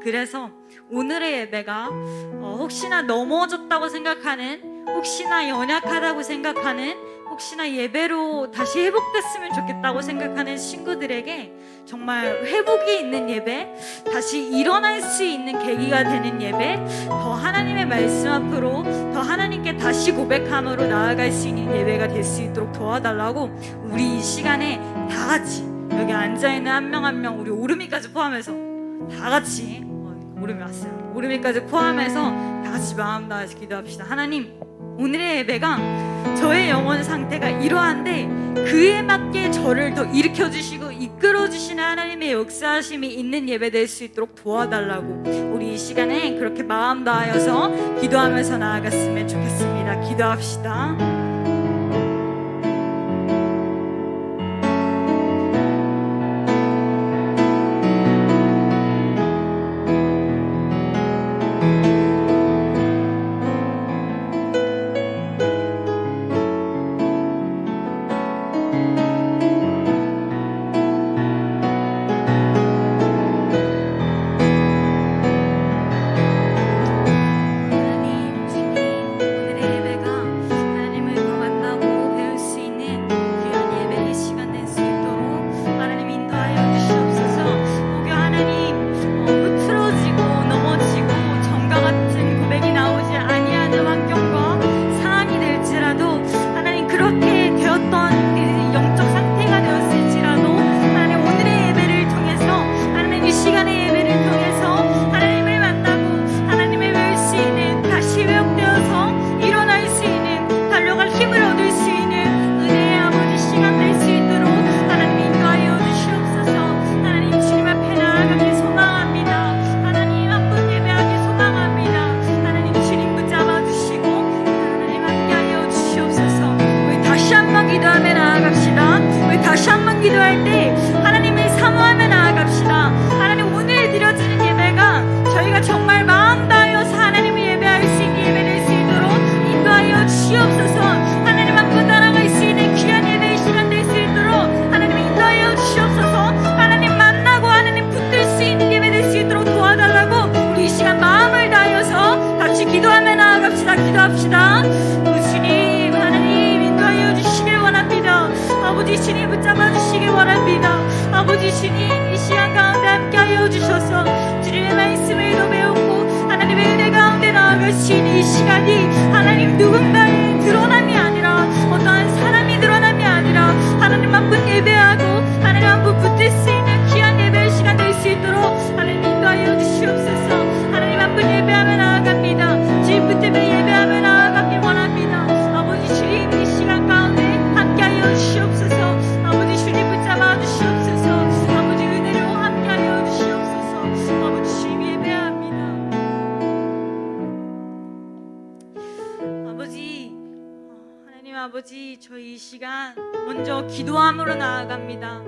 그래서 오늘의 예배가 혹시나 넘어졌다고 생각하는, 혹시나 연약하다고 생각하는, 혹시나 예배로 다시 회복됐으면 좋겠다고 생각하는 친구들에게 정말 회복이 있는 예배, 다시 일어날 수 있는 계기가 되는 예배, 더 하나님의 말씀 앞으로, 더 하나님께 다시 고백함으로 나아갈 수 있는 예배가 될 수 있도록 도와달라고, 우리 이 시간에 다 같이 여기 앉아있는 한 명 한 명, 우리 오르미까지 포함해서 다 같이, 오르미 왔어요, 오르미까지 포함해서 다 같이 마음 다해서 기도합시다. 하나님, 오늘의 예배가 저의 영혼 상태가 이러한데 그에 맞게 저를 더 일으켜주시고 이끌어주시는 하나님의 역사하심이 있는 예배 될 수 있도록 도와달라고, 우리 이 시간에 그렇게 마음 다하여서 기도하면서 나아갔으면 좋겠습니다. 기도합시다. 기도할 때 하나님을 사모하며 나아갑시다. 하나님, 오늘 드려지는 예배가 저희가 정말 마음 다하여서 하나님을 예배할 수 있는 예배 될 수 있도록 인도하여 주시옵소서. 하나님 앞으로 따라갈 수 있는 귀한 예배의 시간 될 수 있도록 하나님 인도하여 주시옵소서. 하나님 만나고 하나님 붙들 수 있는 예배 될 수 있도록 도와달라고, 우리 이 시간 마음을 다하여서 같이 기도하며 나아갑시다. 기도합시다. 주님, 하나님 인도하여 주시길 원합니다. 아버지 주님 붙잡아 주시길 원합니다. 아버지 주님, 이 시간 가운데 함께하여 주셔서 주님의 말씀을 더 배우고 하나님의 은혜 가운데 나아갈 수 있는 이 시간이 하나님 누군가의 드러남이 아니라, 어떠한 사람이 드러남이 아니라 하나님 한 분 예배하고 하나님 한 분 붙들 수 있는 귀한 예배의 시간 될 수 있도록 하나님 인도하여 주시옵소서. 하나님 한 분 예배하며 나아갑니다. 주님 붙들며 예배하며 나아가길 원합니다. 아버지 주님, 이 시간 가운데 함께하여 주시옵소서. 아버지 주님 붙잡아 주시옵소서. 아버지 은혜로 함께하여 주시옵소서. 아버지 주님 예배합니다. 하나님 아버지, 저희 이 시간 먼저 기도함으로 나아갑니다.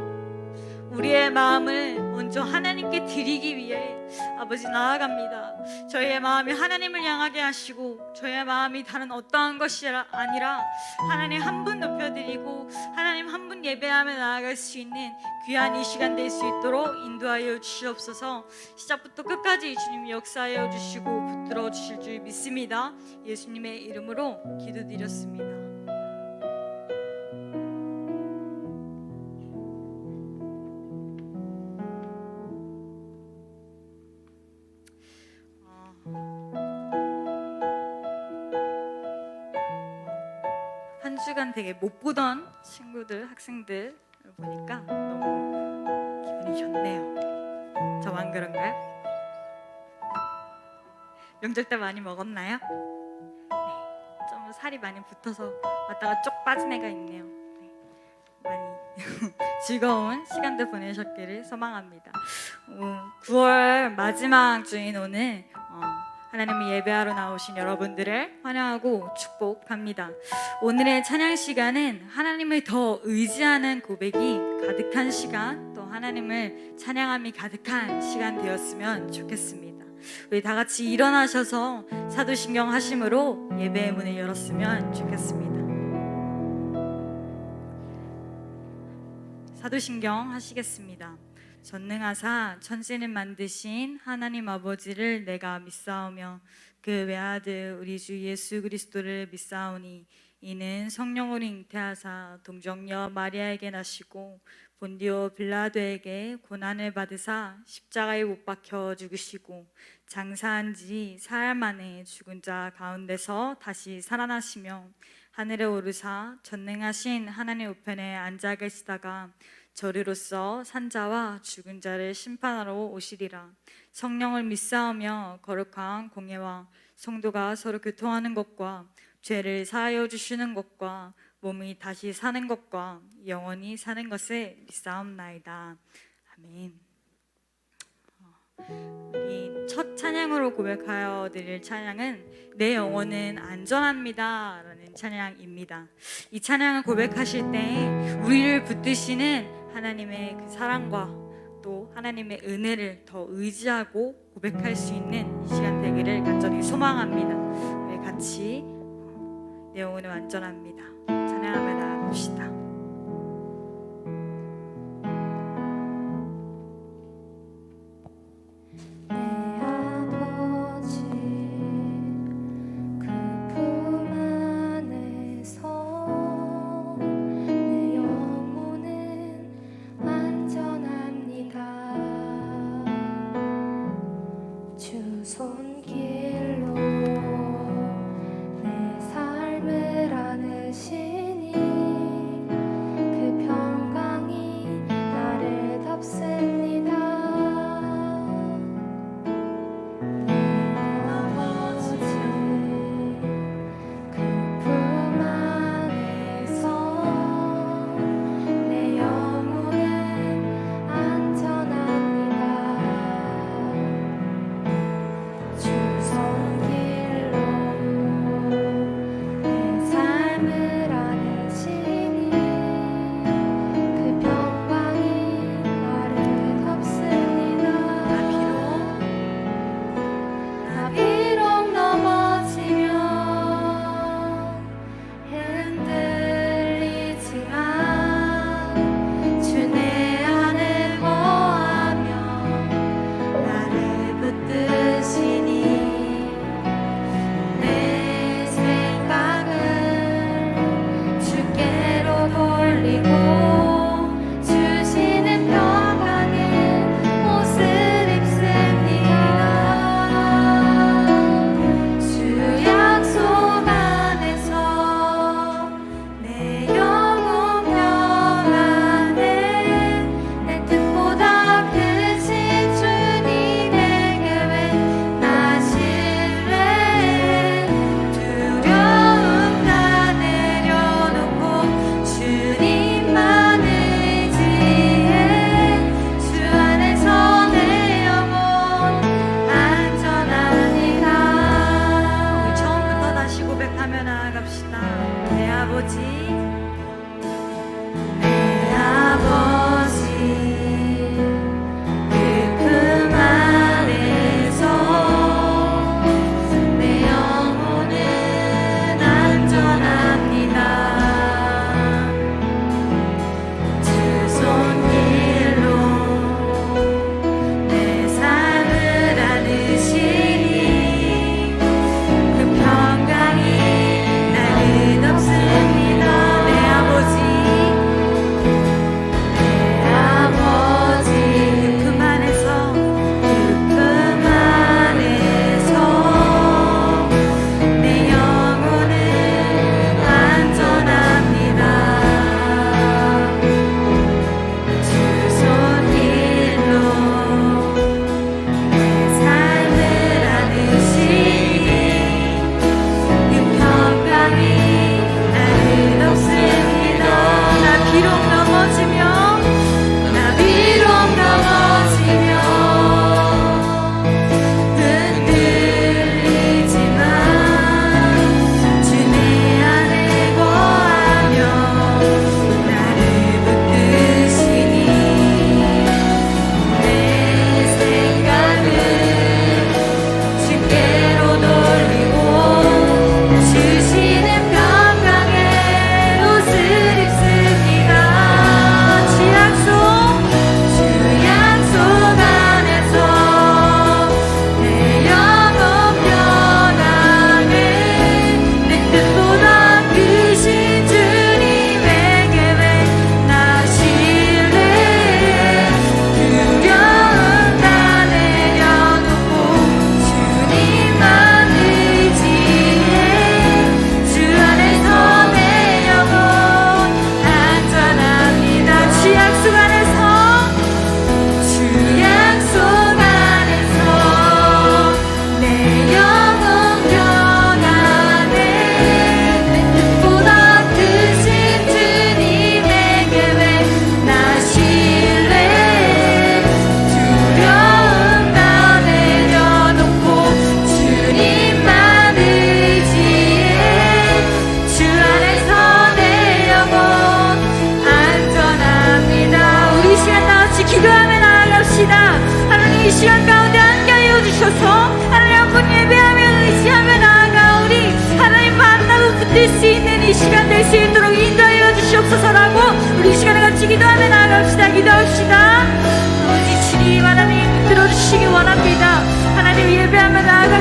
우리의 마음을 먼저 하나님께 드리기 위해 아버지 나아갑니다. 저희의 마음이 하나님을 향하게 하시고 저희의 마음이 다른 어떠한 것이 아니라 하나님 한 분 높여드리고 하나님 한 분 예배하며 나아갈 수 있는 귀한 이 시간 될 수 있도록 인도하여 주시옵소서. 시작부터 끝까지 주님이 역사하여 주시고 붙들어 주실 줄 믿습니다. 예수님의 이름으로 기도드렸습니다. 한 주간 되게 못 보던 친구들, 학생들 보니까 너무 기분이 좋네요. 저만 그런가요? 명절 때 많이 먹었나요? 네, 좀 살이 많이 붙어서 왔다가 쪽 빠진 애가 있네요. 네, 많이 즐거운 시간들 보내셨기를 소망합니다. 9월 마지막 주인 오늘 하나님을 예배하러 나오신 여러분들을 환영하고 축복합니다. 오늘의 찬양 시간은 하나님을 더 의지하는 고백이 가득한 시간, 또 하나님을 찬양함이 가득한 시간 되었으면 좋겠습니다. 우리 다 같이 일어나셔서 사도신경 하심으로 예배의 문을 열었으면 좋겠습니다. 사도신경 하시겠습니다. 전능하사 천지를 만드신 하나님 아버지를 내가 믿사오며 그 외아들 우리 주 예수 그리스도를 믿사오니 이는 성령으로 잉태하사 동정녀 마리아에게 나시고 본디오 빌라도에게 고난을 받으사 십자가에 못 박혀 죽으시고 장사한 지 사흘 만에 죽은 자 가운데서 다시 살아나시며 하늘에 오르사 전능하신 하나님 우편에 앉아 계시다가 저리로서 산자와 죽은 자를 심판하러 오시리라. 성령을 믿사오며 거룩한 공예와 성도가 서로 교통하는 것과 죄를 사하여 주시는 것과 몸이 다시 사는 것과 영원히 사는 것을 믿사옵나이다. 아멘. 우리 첫 찬양으로 고백하여 드릴 찬양은 내 영혼은 안전합니다 라는 찬양입니다. 이 찬양을 고백하실 때 우리를 붙드시는 하나님의 그 사랑과 또 하나님의 은혜를 더 의지하고 고백할 수 있는 이 시간 되기를 간절히 소망합니다. 우리 같이 내 영혼은 안전합니다 찬양하며 나아갑시다. 손길로 내 삶을 안으시니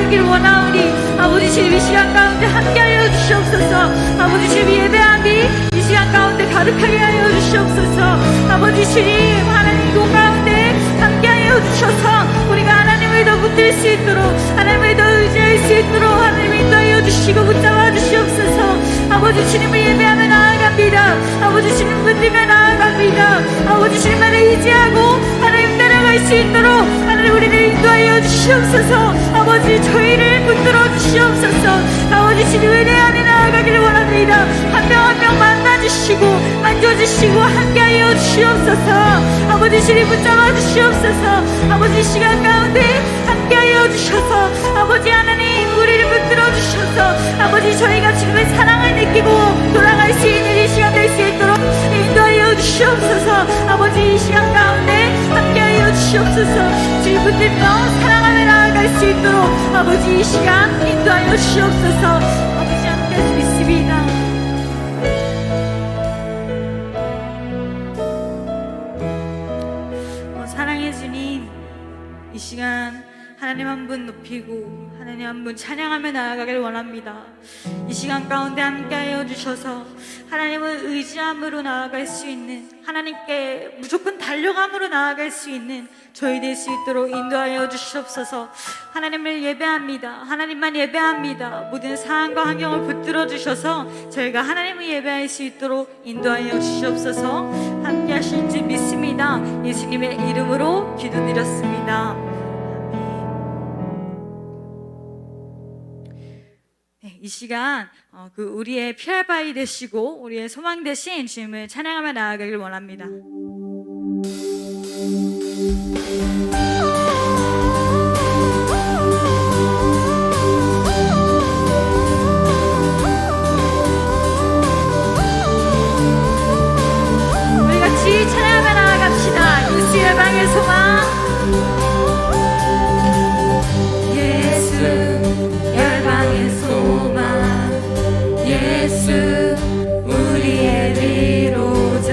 나아가기를 원하오니 아버지 주님 이 시간 가운데 함께하여 주시옵소서. 아버지 주님 예배함이 이 시간 가운데 가득하게 하여 주시옵소서. 아버지 주님 하나님 이곳 가운데 함께하여 주셔서 우리가 하나님을 더 붙들 수 있도록 하나님을 더 의지할 수 있도록 하나님 인도하여 주시고 붙잡아 주시옵소서. 아버지 주님을 예배하며 나아갑니다. 아버지 주님 붙들며 나아갑니다. 아버지 주님만을 의지하고 하나님 따라갈 수 있도록 하나님 우리를 인도하여 주시옵소서. 아버지 저희를 붙들어 주시옵소서. 아버지 주님의 내 안에 나아가기를 원합니다. 한 명 한 명 만나주시고 만져주시고 함께하여 주시옵소서. 아버지 주님 붙잡아 주시옵소서. 아버지 시간 가운데 함께하여 주셔서 아버지 하나님 우리를 붙들어 주셔서 아버지 저희가 주님의 사랑을 느끼고 돌아갈 수 있는 이 시간 될 수 있도록 인도하여 주시옵소서. 아버지 이 시간 가운데 함께하여 주시옵소서. 주님 붙들며 사랑하며 나아갈 수 있도록 아버지 이 시간 인도하여 주시옵소서. 아버지 함께 믿습니다. 사랑의 주님 이 시간 하나님 한 분 높이고 하나님 한 분 찬양하며 나아가길 원합니다. 이 시간 가운데 함께하여 주셔서 하나님을 의지함으로 나아갈 수 있는 하나님께 무조건 달려감으로 나아갈 수 있는 저희 될 수 있도록 인도하여 주시옵소서. 하나님을 예배합니다. 하나님만 예배합니다. 모든 상황과 환경을 붙들어 주셔서 저희가 하나님을 예배할 수 있도록 인도하여 주시옵소서. 함께 하실 줄 믿습니다. 예수님의 이름으로 기도드렸습니다. 이 시간 우리의 피할 바위 되시고 우리의 소망 되신 주님을 찬양하며 나아가길 원합니다. 우리 같이 찬양하며 나아갑시다. 예수 열방의 소망. 예수 우리의 위로자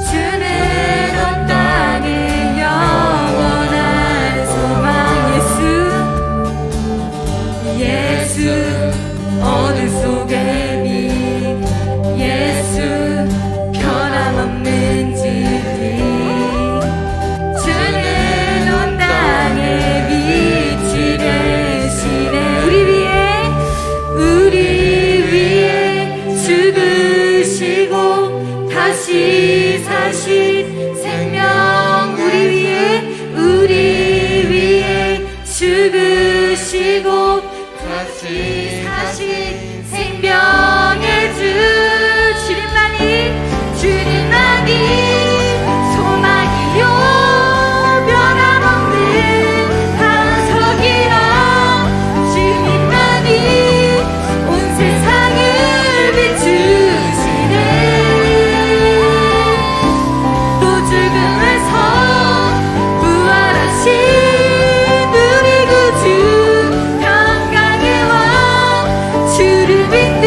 주는 온 땅의 영원한 소망 예수 어둠 속의 빛 예수 변함없는 진리 주는 온 땅의 빛이 되시네. 우리 위에 죽으시고 다시 사신 생명 우리 위에 죽으시고 다시 사신 생명의 주님만이 소망이요 변함없는 반석이라 주님만이 온 세상을 비추시네. 또 죽음에서 부활하신 우리 구주 평강의 왕 주를 믿는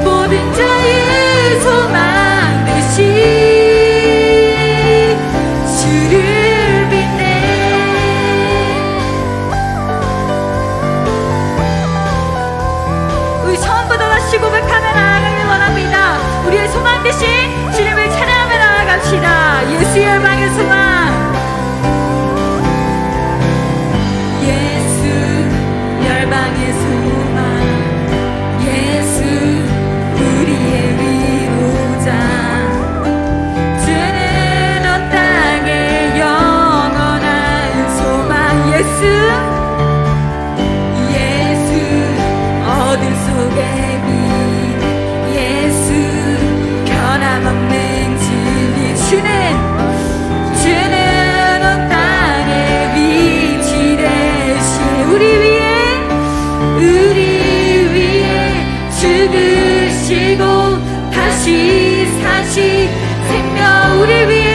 모든 자의 소망 되신 주를 믿네. 우리 처음부터 다시 고백하며 나아가길 원합니다. 우리의 소망 되신 주님을 찬양하며 나아갑시다. 예수 열방의 소망. 예수 열방의 소망 예수 우리의 위로자 주는 온 땅의 영원한 소망 예수 어둠 속의 빛 예수 변함없는 진리 주는 온 땅의 빛이 되신 우리 위에 죽으시고 다시 사신 생명 우리 위에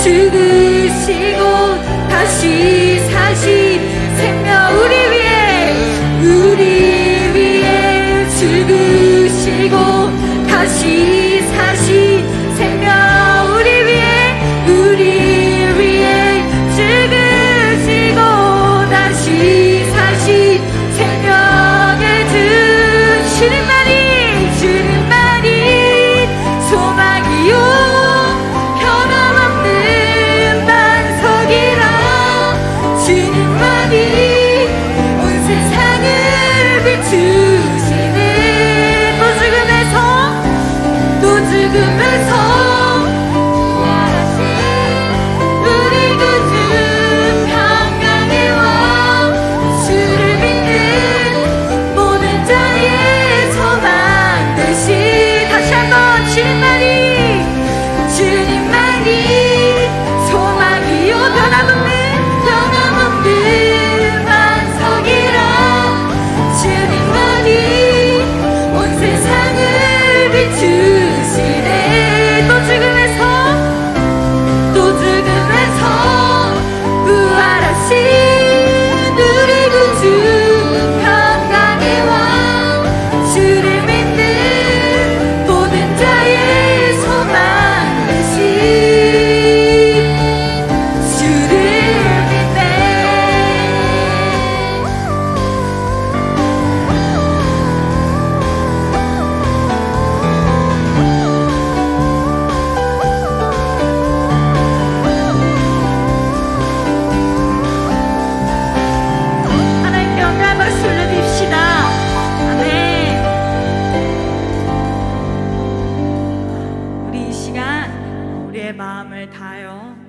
죽으시고 다시 사신 생명 우리 위에 죽으시고 다시 사신 생명 우리 위에 죽으시고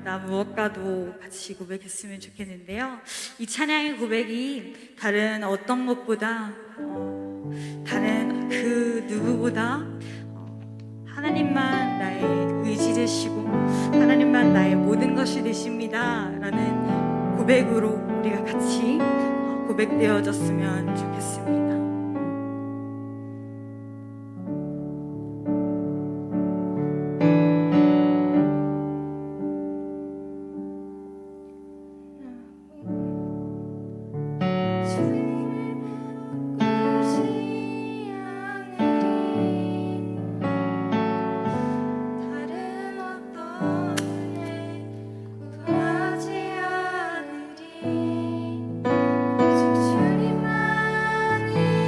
나 무엇과도 같이 고백했으면 좋겠는데요. 이 찬양의 고백이 다른 어떤 것보다 다른 그 누구보다 하나님만 나의 의지 되시고 하나님만 나의 모든 것이 되십니다 라는 고백으로 우리가 같이 고백되어졌으면 좋겠습니다. 주님만이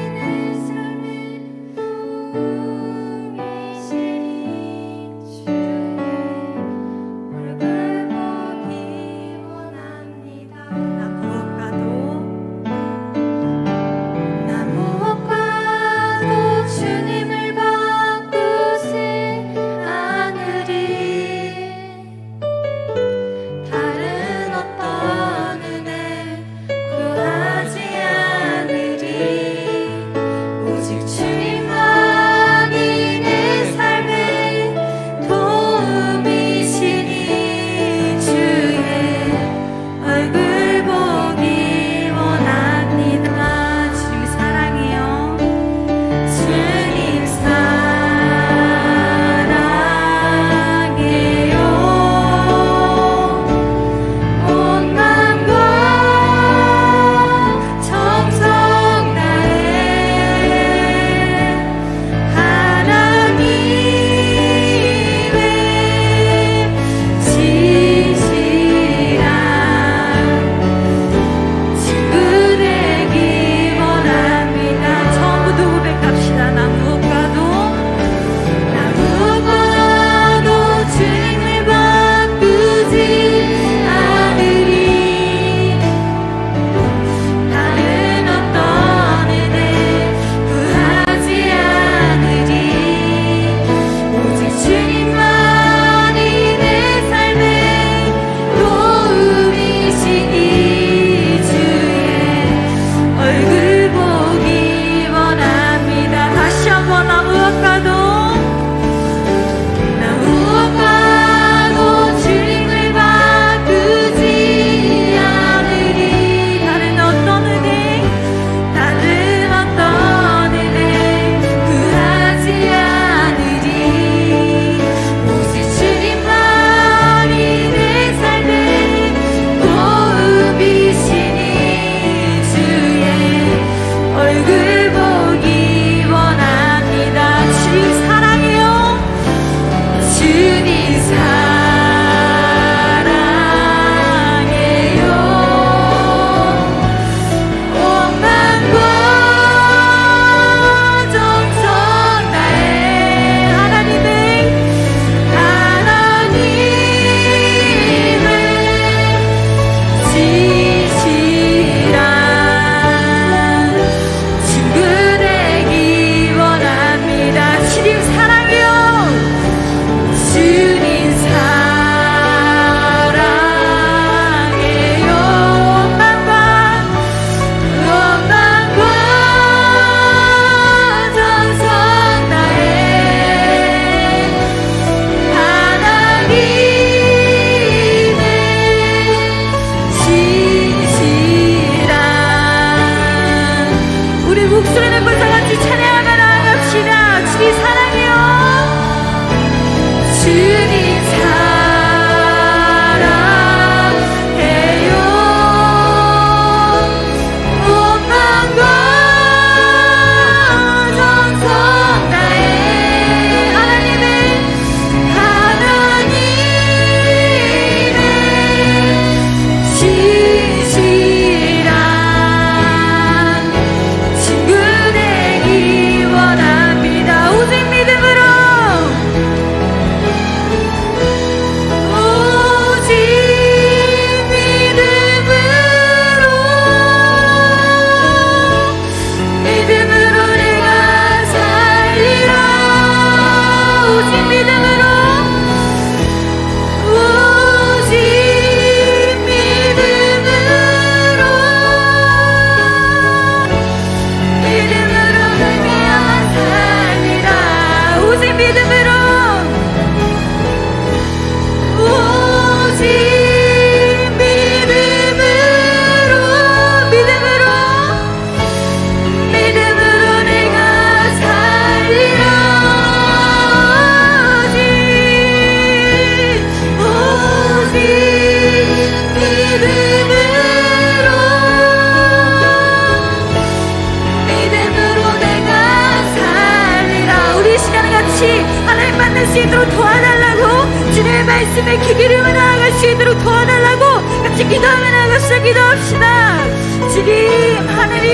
기도하며 나갑시다. 기도합시다. 주님 하나님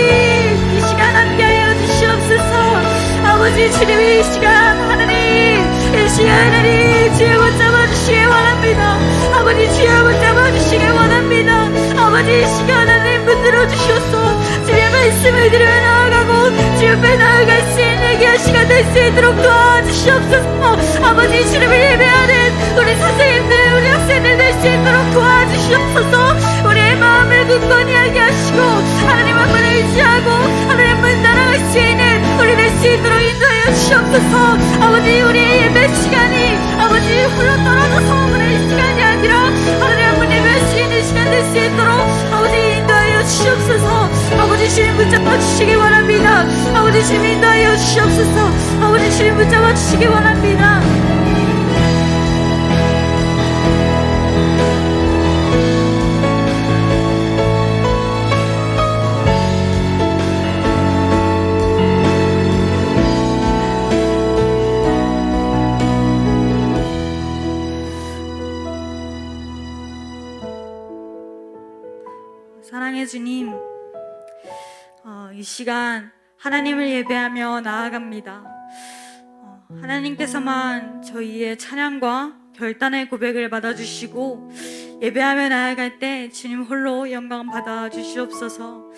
이 시간 함께하여 주시옵소서. 아버지 주님 이 시간 하나님 이 시간 하나님 주여 붙잡아 주시기 원합니다. 아버지 주여 붙잡아 주시기 원합니다. 아버지 이 시간 하나님 붙들어 주시옵소서. 주의 말씀을 들어 나아가고 주 옆에 나아갈 수 있는 귀한 시간 될 수 있도록 도와주시옵소서. 아버지 주님을 예배하는 우리 선생님들 우리 학생들 될 수 있도록 도와주시옵소서. 우리의 마음을 굳건히 하게 하시고 하나님 한 분을 의지하고 하나님 한 분 따라갈 수 있는 우리 될 수 있도록 인도하여 주시옵소서. 아버지 우리의 예배 시간이 아버지 홀로 떨어져서 오는 시간이 아니라 하나님 한 분 예배할 수 있는 시간 될 수 있도록 아버지 인도하여 주시옵소서. 아버지 주님 붙잡아 주시기 원합니다. 아버지 주님 인도하여 주시옵소서. 아버지 주님 붙잡아 주시기 원합니다. 사랑의 주님, 이 시간 하나님을 예배하며 나아갑니다. 하나님께서만 저희의 찬양과 결단의 고백을 받아주시고 예배하며 나아갈 때 주님 홀로 영광 받아주시옵소서.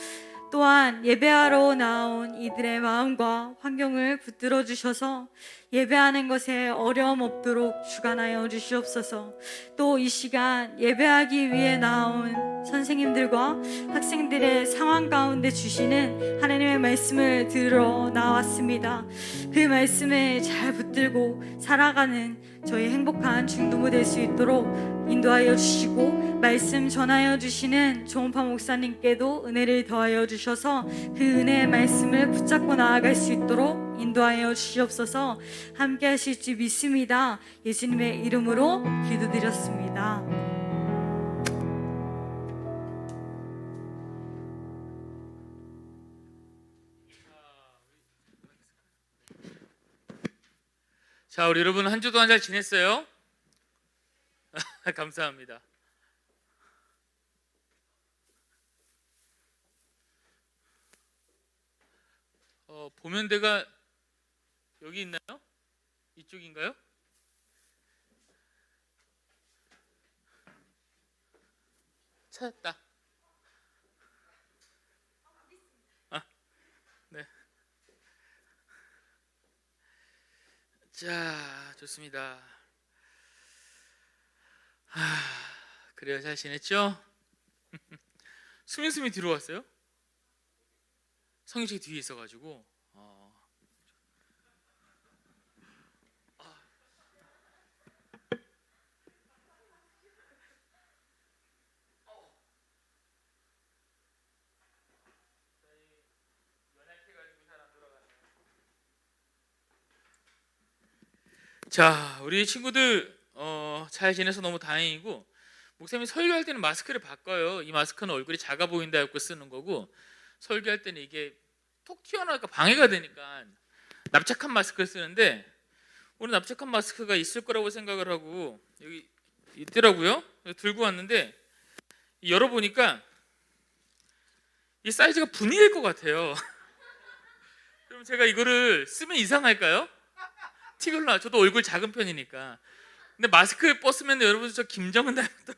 또한 예배하러 나온 이들의 마음과 환경을 붙들어 주셔서 예배하는 것에 어려움 없도록 주관하여 주시옵소서. 또 이 시간 예배하기 위해 나온 선생님들과 학생들의 상황 가운데 주시는 하나님의 말씀을 들어 나왔습니다. 그 말씀을 잘 붙들고 살아가는 저희 행복한 중등부 될 수 있도록 인도하여 주시고 말씀 전하여 주시는 조은파 목사님께도 은혜를 더하여 주셔서 그 은혜의 말씀을 붙잡고 나아갈 수 있도록 인도하여 주시옵소서. 함께 하실 줄 믿습니다. 예수님의 이름으로 기도드렸습니다. 자, 우리 여러분 한 주 동안 잘 지냈어요? 감사합니다. 보면대가 여기 있나요? 이쪽인가요? 찾았다. 네. 자, 좋습니다. 그래요, 잘 지냈죠? 수민수미 뒤로 왔어요? 성유식 뒤에 있어가지고 자, 우리 친구들 잘 지내서 너무 다행이고, 목사님이 설교할 때는 마스크를 바꿔요. 이 마스크는 얼굴이 작아 보인다 해서 쓰는 거고, 설교할 때는 이게 톡 튀어나오니까 방해가 되니까 납작한 마스크를 쓰는데, 오늘 납작한 마스크가 있을 거라고 생각을 하고 여기 있더라고요. 들고 왔는데 열어보니까 이 사이즈가 분이일 것 같아요. 그럼 제가 이거를 쓰면 이상할까요? 티글라. 저도 얼굴 작은 편이니까. 근데 마스크 벗으면 여러분 저 김정은 닮았다.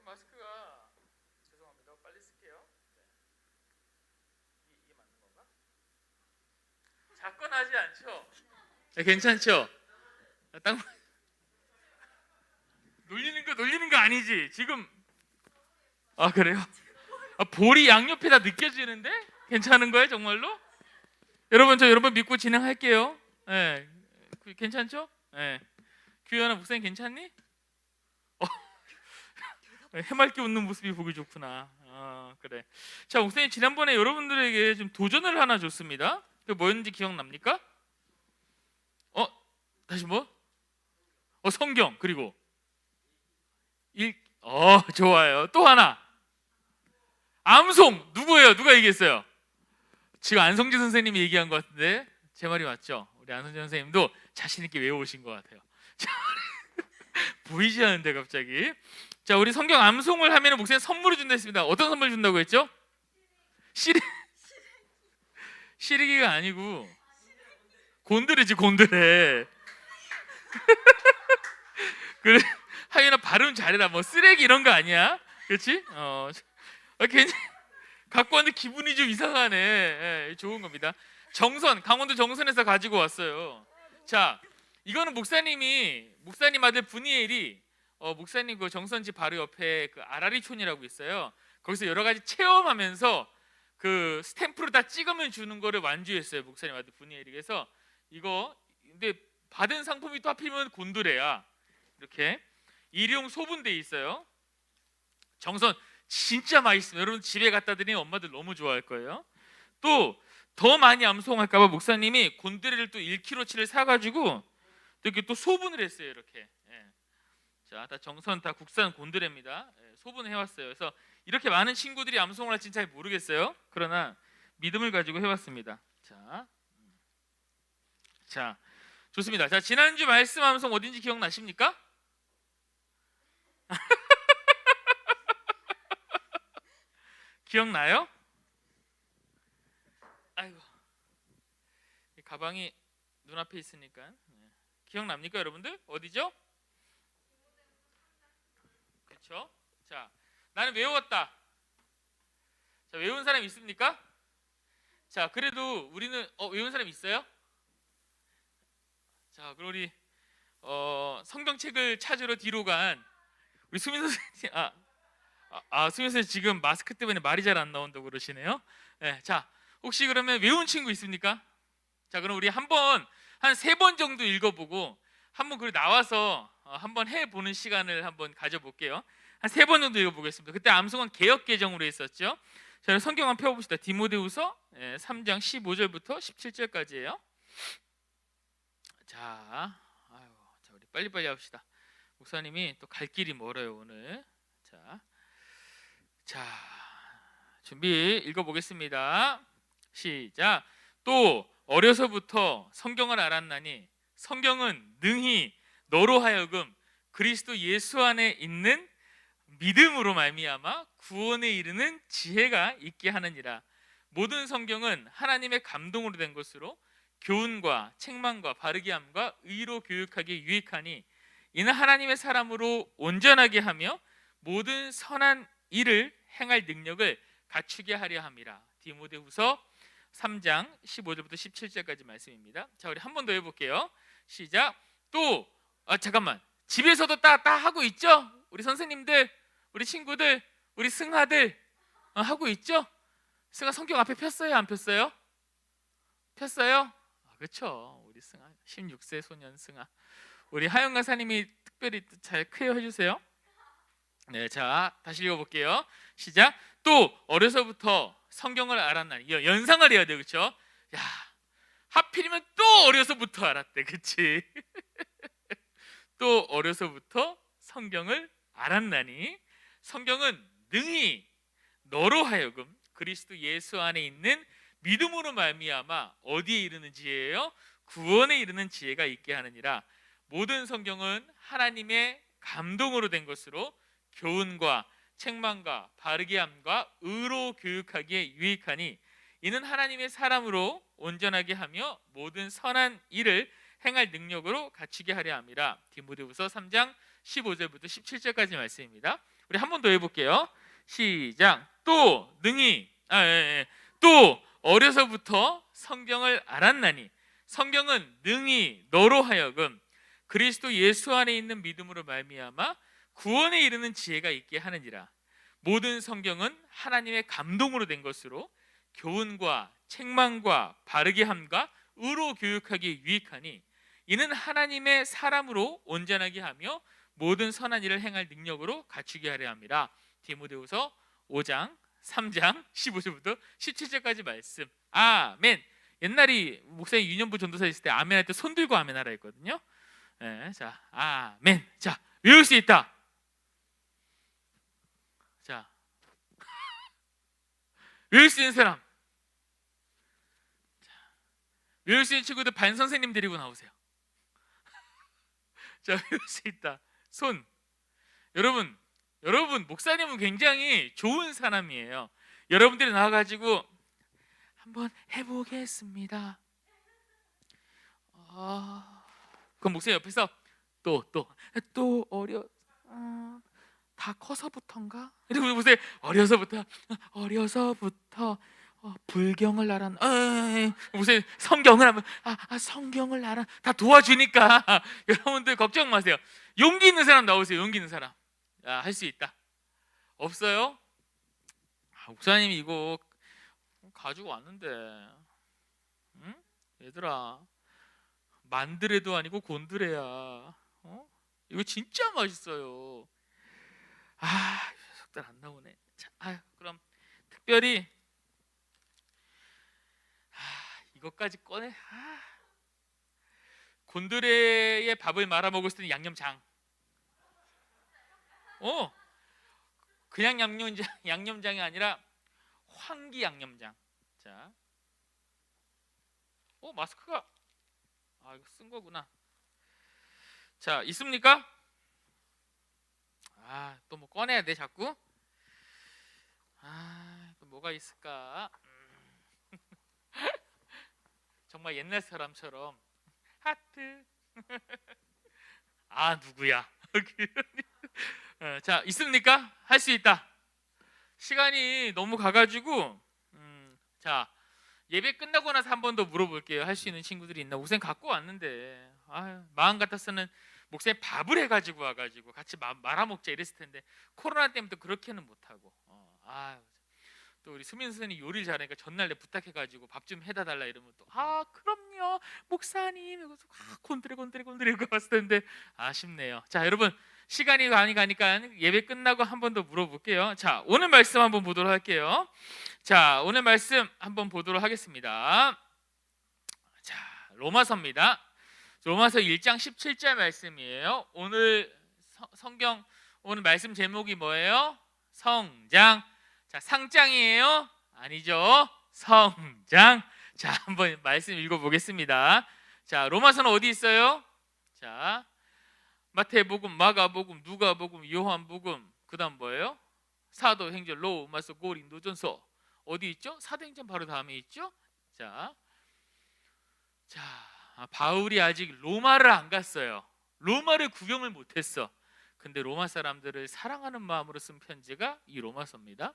마스크가 죄송합니다. 빨리 쓸게요. 이게 맞는 건가? 작건 하지 않죠? 네, 괜찮죠? 땅 놀리는 거 아니지? 지금 그래요? 볼이 양옆에 다 느껴지는데? 괜찮은 거예요, 정말로? 여러분, 저 여러분 믿고 진행할게요. 네, 괜찮죠? 네. 규현아 목사님 괜찮니? 해맑게 웃는 모습이 보기 좋구나. 그래. 자, 목사님 지난번에 여러분들에게 좀 도전을 하나 줬습니다. 그 뭐였는지 기억납니까? 다시 뭐? 성경. 그리고 좋아요. 또 하나. 암송. 누구예요? 누가 얘기했어요? 지금 안성재 선생님이 얘기한 것 같은데 제 말이 맞죠? 우리 안성재 선생님도 자신 있게 외워오신 것 같아요. 보이지 않는데 갑자기. 자, 우리 성경 암송을 하면 목사님 선물을 준다 했습니다. 어떤 선물 준다고 했죠? 시리기가 아니고 곤드레지, 곤드레. 그래, 하연아 발음 잘해라. 뭐 쓰레기 이런 거 아니야, 그렇지? 괜히 갖고 왔는데 기분이 좀 이상하네. 예, 좋은 겁니다. 정선, 강원도 정선에서 가지고 왔어요. 자, 이거는 목사님 아들 분이엘이 목사님 그 정선지 바로 옆에 그 아라리촌이라고 있어요. 거기서 여러 가지 체험하면서 그 스탬프로 다 찍으면 주는 거를 완주했어요. 목사님 아들 분이엘이. 그래서 이거 근데 받은 상품이 또 하필이면 곤드레야. 이렇게 일용 소분돼 있어요. 정선 진짜 맛있습니다. 여러분 집에 갖다 드리면 엄마들 너무 좋아할 거예요. 또 더 많이 암송할까봐 목사님이 곤드레를 또 1kg치를 사가지고 또 이렇게 또 소분을 했어요. 이렇게. 예. 자, 다 정선 다 국산 곤드레입니다. 예, 소분을 해왔어요. 그래서 이렇게 많은 친구들이 암송을 할지는 잘 모르겠어요. 그러나 믿음을 가지고 해왔습니다. 자, 좋습니다. 자, 지난주 말씀 암송 어딘지 기억나십니까? 기억나요? 아이고, 이 가방이 눈앞에 있으니까. 기억납니까 여러분들? 어디죠? 그렇죠? 자, 나는 외웠다. 자, 외운 사람 있습니까? 자, 그래도 우리는 외운 사람 있어요? 자, 그럼 우리 성경책을 찾으러 뒤로 간 우리 수민 선생님. 수민 선생님 지금 마스크 때문에 말이 잘 안 나온다고 그러시네요. 네, 자, 혹시 그러면 외운 친구 있습니까? 자, 그럼 우리 한 3번 정도 읽어보고 한번 그리고 나와서 한번 해보는 시간을 한번 가져볼게요. 한 3번 정도 읽어보겠습니다. 그때 암송은 개역개정으로 했었죠. 자, 성경 한번 펴봅시다. 디모데후서 3장 15절부터 17절까지예요. 자, 우리 빨리빨리 합시다. 목사님이 또 갈 길이 멀어요 오늘. 자, 준비 읽어보겠습니다. 시작. 또 어려서부터 성경을 알았나니 성경은 능히 너로 하여금 그리스도 예수 안에 있는 믿음으로 말미암아 구원에 이르는 지혜가 있게 하느니라. 모든 성경은 하나님의 감동으로 된 것으로 교훈과 책망과 바르게 함과 의로 교육하기에 유익하니 이는 하나님의 사람으로 온전하게 하며 모든 선한 일을 행할 능력을 갖추게 하려 함이라. 디모데후서 3장 15절부터 17절까지 말씀입니다. 자, 우리 한 번 더 해볼게요. 시작. 또 잠깐만, 집에서도 따 하고 있죠? 우리 선생님들, 우리 친구들, 우리 승하들 하고 있죠? 승하 성경 앞에 폈어요? 안 폈어요? 폈어요? 그렇죠. 우리 승하 16세 소년 승하. 우리 하영 강사님이 특별히 잘 케어 해주세요. 네, 자, 다시 읽어볼게요. 시작. 또 어려서부터 성경을 알았나니. 연상을 해야 돼요, 그렇죠? 야, 하필이면 또 어려서부터 알았대, 그렇지? 또 어려서부터 성경을 알았나니 성경은 능히 너로 하여금 그리스도 예수 안에 있는 믿음으로 말미암아 어디에 이르는 지혜예요? 구원에 이르는 지혜가 있게 하느니라. 모든 성경은 하나님의 감동으로 된 것으로 교훈과 책망과 바르게 함과 의로 교육하기에 유익하니 이는 하나님의 사람으로 온전하게 하며 모든 선한 일을 행할 능력으로 갖추게 하려 함이라. 디모데후서 3장 15절부터 17절까지 말씀입니다. 우리 한 번 더 해볼게요. 시작. 또 능히 또 어려서부터 성경을 알았나니 성경은 능히 너로 하여금 그리스도 예수 안에 있는 믿음으로 말미암아 구원에 이르는 지혜가 있게 하느니라. 모든 성경은 하나님의 감동으로 된 것으로 교훈과 책망과 바르게 함과 의로 교육하기에 유익하니 이는 하나님의 사람으로 온전하게 하며 모든 선한 일을 행할 능력으로 갖추게 하려 함이라. 디모데후서 5장 3장 15절부터 17절까지 말씀. 아멘. 옛날에 목사님 유년부 전도사 있을 때 아멘 할 때 손 들고 아멘 하라 했거든요. 네, 자, 아멘. 자, 외울 수 있다. 자, 외울 수 있는 사람. 자, 외울 수 있는 친구들 반 선생님 데리고 나오세요. 자, 외울 수 있다. 손. 여러분 목사님은 굉장히 좋은 사람이에요. 여러분들이 나와가지고 한번 해보겠습니다. 그럼 목사님 옆에서 또 다 커서부터인가? 이러고 보세요. 어려서부터 불경을 알아. 무슨 성경을 하면 성경을 알아. 다 도와주니까 여러분들 걱정 마세요. 용기 있는 사람 나오세요. 용기 있는 사람. 할 수 있다. 없어요? 목사님이 이거 가지고 왔는데, 응? 얘들아, 만드레도 아니고 곤드레야. 이거 진짜 맛있어요. 속달 안 나오네. 자, 그럼 특별히 이것까지 꺼내. 곤드레의 밥을 말아 먹을 때는 양념장. 그냥 양념장이 아니라 황기 양념장. 자, 마스크가 이거 쓴 거구나. 자, 있습니까? 또 뭐 꺼내야 돼 자꾸. 또 뭐가 있을까? 정말 옛날 사람처럼 하트. 누구야? 자, 있습니까? 할 수 있다. 시간이 너무 가가지고 자, 예배 끝나고 나서 한 번 더 물어볼게요. 할 수 있는 친구들이 있나? 목사님 갖고 왔는데 마음 같아서는 목사님 밥을 해가지고 와가지고 같이 말아먹자 이랬을 텐데 코로나 때문에 또 그렇게는 못하고 또 우리 수민 선생님이 요리를 잘하니까 전날 내 부탁해가지고 밥 좀 해다 달라 이러면 또 그럼요 목사님 이러면서 곤드레 이거 봤을 텐데 아쉽네요. 자, 여러분 시간이 많이 가니까 예배 끝나고 한 번 더 물어볼게요. 자, 오늘 말씀 한번 보도록 할게요. 자, 오늘 말씀 한번 보도록 하겠습니다. 자, 로마서입니다. 로마서 1장 17절 말씀이에요. 오늘 성경 오늘 말씀 제목이 뭐예요? 성장. 자, 상장이에요? 아니죠. 성장. 자, 한번 말씀 읽어보겠습니다. 자, 로마서는 어디 있어요? 자, 마태복음, 마가복음, 누가복음, 요한복음, 그 다음 뭐예요? 사도행전, 로마서, 고린도전서. 어디 있죠? 사도행전 바로 다음에 있죠? 자, 바울이 아직 로마를 안 갔어요. 로마를 구경을 못했어. 근데 로마 사람들을 사랑하는 마음으로 쓴 편지가 이 로마서입니다.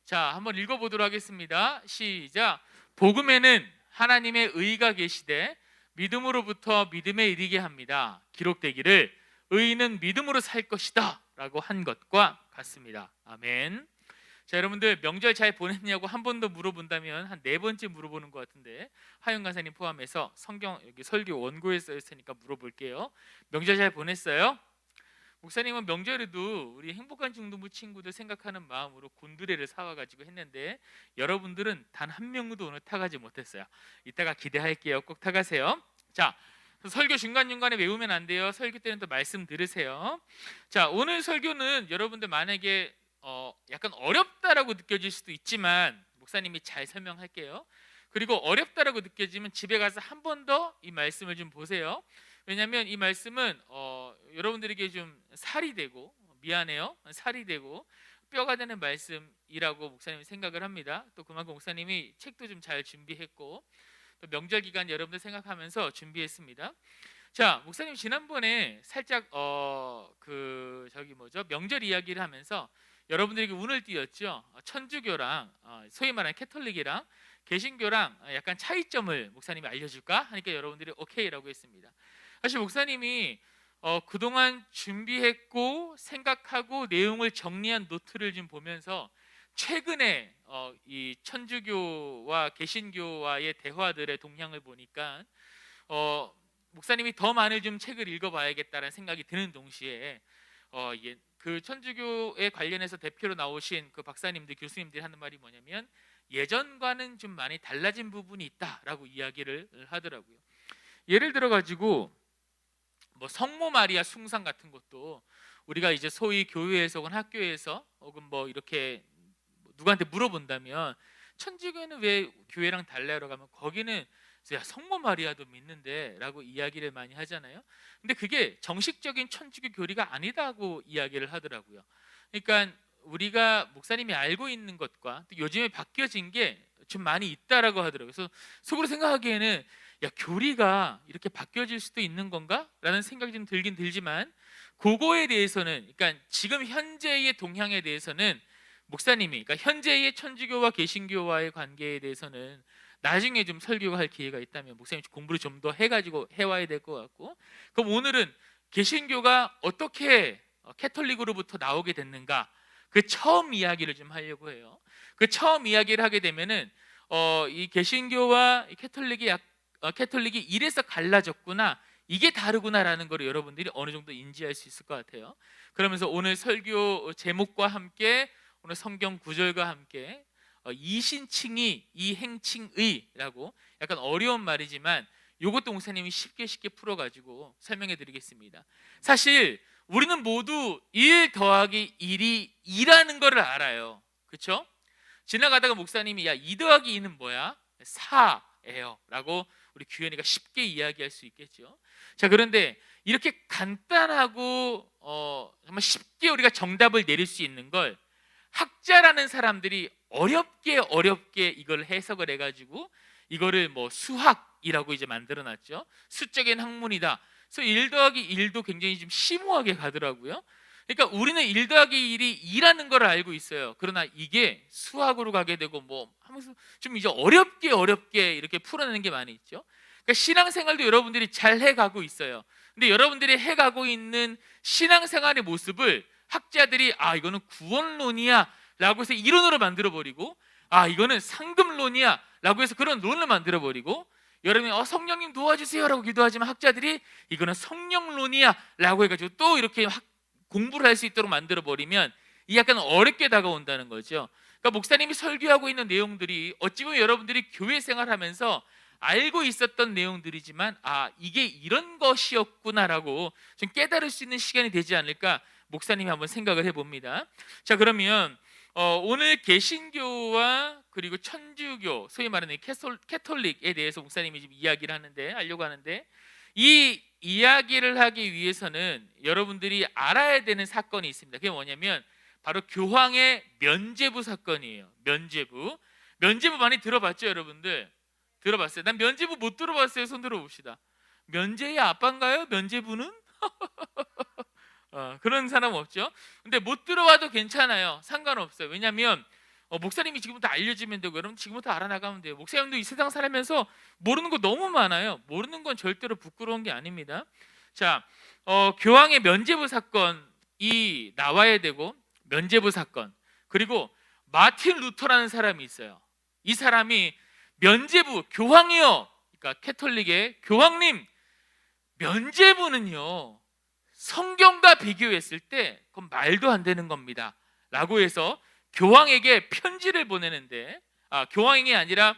자, 한번 읽어보도록 하겠습니다. 시작. 복음에는 하나님의 의가 계시되 믿음으로부터 믿음에 이르게 합니다. 기록되기를 의인은 믿음으로 살 것이다 라고 한 것과 같습니다. 아멘. 자, 여러분들 명절 잘 보냈냐고 한 번 더 물어본다면 한 4번째 물어보는 것 같은데 하윤 간사님 포함해서 성경 여기 설교 원고에 써 있으니까 물어볼게요. 명절 잘 보냈어요? 목사님은 명절에도 우리 행복한 중등부 친구들 생각하는 마음으로 곤드레를 사와가지고 했는데 여러분들은 단 한 명도 오늘 타가지 못했어요. 이따가 기대할게요. 꼭 타가세요. 자, 설교 중간중간에 외우면 안 돼요. 설교 때는 또 말씀 들으세요. 자, 오늘 설교는 여러분들 만약에 약간 어렵다라고 느껴질 수도 있지만 목사님이 잘 설명할게요. 그리고 어렵다라고 느껴지면 집에 가서 한 번 더 이 말씀을 좀 보세요. 왜냐하면 이 말씀은 여러분들에게 좀 살이 되고 살이 되고 뼈가 되는 말씀이라고 목사님이 생각을 합니다. 또 그만큼 목사님이 책도 좀 잘 준비했고 또 명절 기간 여러분들 생각하면서 준비했습니다. 자, 목사님 지난번에 살짝 명절 이야기를 하면서 여러분들에게 운을 띄웠죠. 천주교랑 소위 말하는 캐톨릭이랑 개신교랑 약간 차이점을 목사님이 알려줄까 하니까 여러분들이 오케이라고 했습니다. 사실 목사님이 그동안 준비했고 생각하고 내용을 정리한 노트를 좀 보면서 최근에 이 천주교와 개신교와의 대화들의 동향을 보니까 목사님이 더 많은 좀 책을 읽어봐야겠다는 생각이 드는 동시에 그 천주교에 관련해서 대표로 나오신 그 박사님들 교수님들이 하는 말이 뭐냐면 예전과는 좀 많이 달라진 부분이 있다라고 이야기를 하더라고요. 예를 들어 가지고 뭐 성모 마리아 숭상 같은 것도 우리가 이제 소위 교회에서 혹은 학교에서 혹은 뭐 이렇게 누구한테 물어본다면 천주교는 왜 교회랑 달라요라고 하면 거기는 그래서 야, 성모 마리아도 믿는데라고 이야기를 많이 하잖아요. 근데 그게 정식적인 천주교 교리가 아니다고 이야기를 하더라고요. 그러니까 우리가 목사님이 알고 있는 것과 또 요즘에 바뀌어진 게 좀 많이 있다라고 하더라고요. 그래서 속으로 생각하기에는 야, 교리가 이렇게 바뀌어질 수도 있는 건가? 라는 생각이 좀 들긴 들지만 그거에 대해서는, 그러니까 지금 현재의 동향에 대해서는 목사님이, 그러니까 현재의 천주교와 개신교와의 관계에 대해서는 나중에 좀 설교할 기회가 있다면 목사님 공부를 좀 더 해가지고 해와야 될 것 같고, 그럼 오늘은 개신교가 어떻게 캐톨릭으로부터 나오게 됐는가, 그 처음 이야기를 좀 하려고 해요. 그 처음 이야기를 하게 되면은 이 개신교와 이 캐톨릭이 이래서 갈라졌구나, 이게 다르구나라는 걸 여러분들이 어느 정도 인지할 수 있을 것 같아요. 그러면서 오늘 설교 제목과 함께 오늘 성경 구절과 함께 이신칭의 이행칭의라고 약간 어려운 말이지만 이것도 목사님이 쉽게 풀어가지고 설명해 드리겠습니다. 사실 우리는 모두 1 더하기 1이 2라는 거를 알아요. 그렇죠? 지나가다가 목사님이 야, 2 더하기 2는 뭐야? 4예요 라고 우리 규현이가 쉽게 이야기할 수 있겠죠. 자, 그런데 이렇게 간단하고 정말 쉽게 우리가 정답을 내릴 수 있는 걸 학자라는 사람들이 어렵게 이걸 해석을 해가지고 이거를 뭐 수학이라고 이제 만들어놨죠. 수적인 학문이다. 그래서 1 더하기 1도 굉장히 좀 심오하게 가더라고요. 그러니까 우리는 1 더하기 1이 2라는 걸 알고 있어요. 그러나 이게 수학으로 가게 되고 뭐 하면서 좀 이제 어렵게 이렇게 풀어내는 게 많이 있죠. 그러니까 신앙생활도 여러분들이 잘 해가고 있어요. 근데 여러분들이 해가고 있는 신앙생활의 모습을 학자들이 이거는 구원론이야 라고 해서 이론으로 만들어버리고, 이거는 상금론이야 라고 해서 그런 론을 만들어버리고, 여러분이 성령님 도와주세요 라고 기도하지만 학자들이 이거는 성령론이야 라고 해가지고 또 이렇게 공부를 할 수 있도록 만들어버리면 이 약간 어렵게 다가온다는 거죠. 그러니까 목사님이 설교하고 있는 내용들이 어찌 보면 여러분들이 교회 생활하면서 알고 있었던 내용들이지만 이게 이런 것이었구나라고 좀 깨달을 수 있는 시간이 되지 않을까 목사님이 한번 생각을 해봅니다. 자, 그러면 오늘 개신교와 그리고 천주교, 소위 말하는 캐톨릭에 대해서 목사님이 지금 이야기를 하려고 하는데, 이 이야기를 하기 위해서는 여러분들이 알아야 되는 사건이 있습니다. 그게 뭐냐면 바로 교황의 면죄부 사건이에요. 면죄부 많이 들어봤죠, 여러분들? 들어봤어요? 난 면죄부 못 들어봤어요. 손 들어봅시다. 면죄의 아빠인가요? 면죄부는? 그런 사람 없죠. 근데 못 들어와도 괜찮아요. 상관없어요. 왜냐하면 목사님이 지금부터 알려주면 되고 여러분 지금부터 알아나가면 돼요. 목사님도 이 세상 살면서 모르는 거 너무 많아요. 모르는 건 절대로 부끄러운 게 아닙니다. 자, 교황의 면죄부 사건이 나와야 되고, 면죄부 사건, 그리고 마틴 루터라는 사람이 있어요. 이 사람이 면죄부, 교황이요, 그러니까 캐톨릭의 교황님, 면죄부는요 성경과 비교했을 때 그건 말도 안 되는 겁니다 라고 해서 교황에게 편지를 보내는데, 교황이 아니라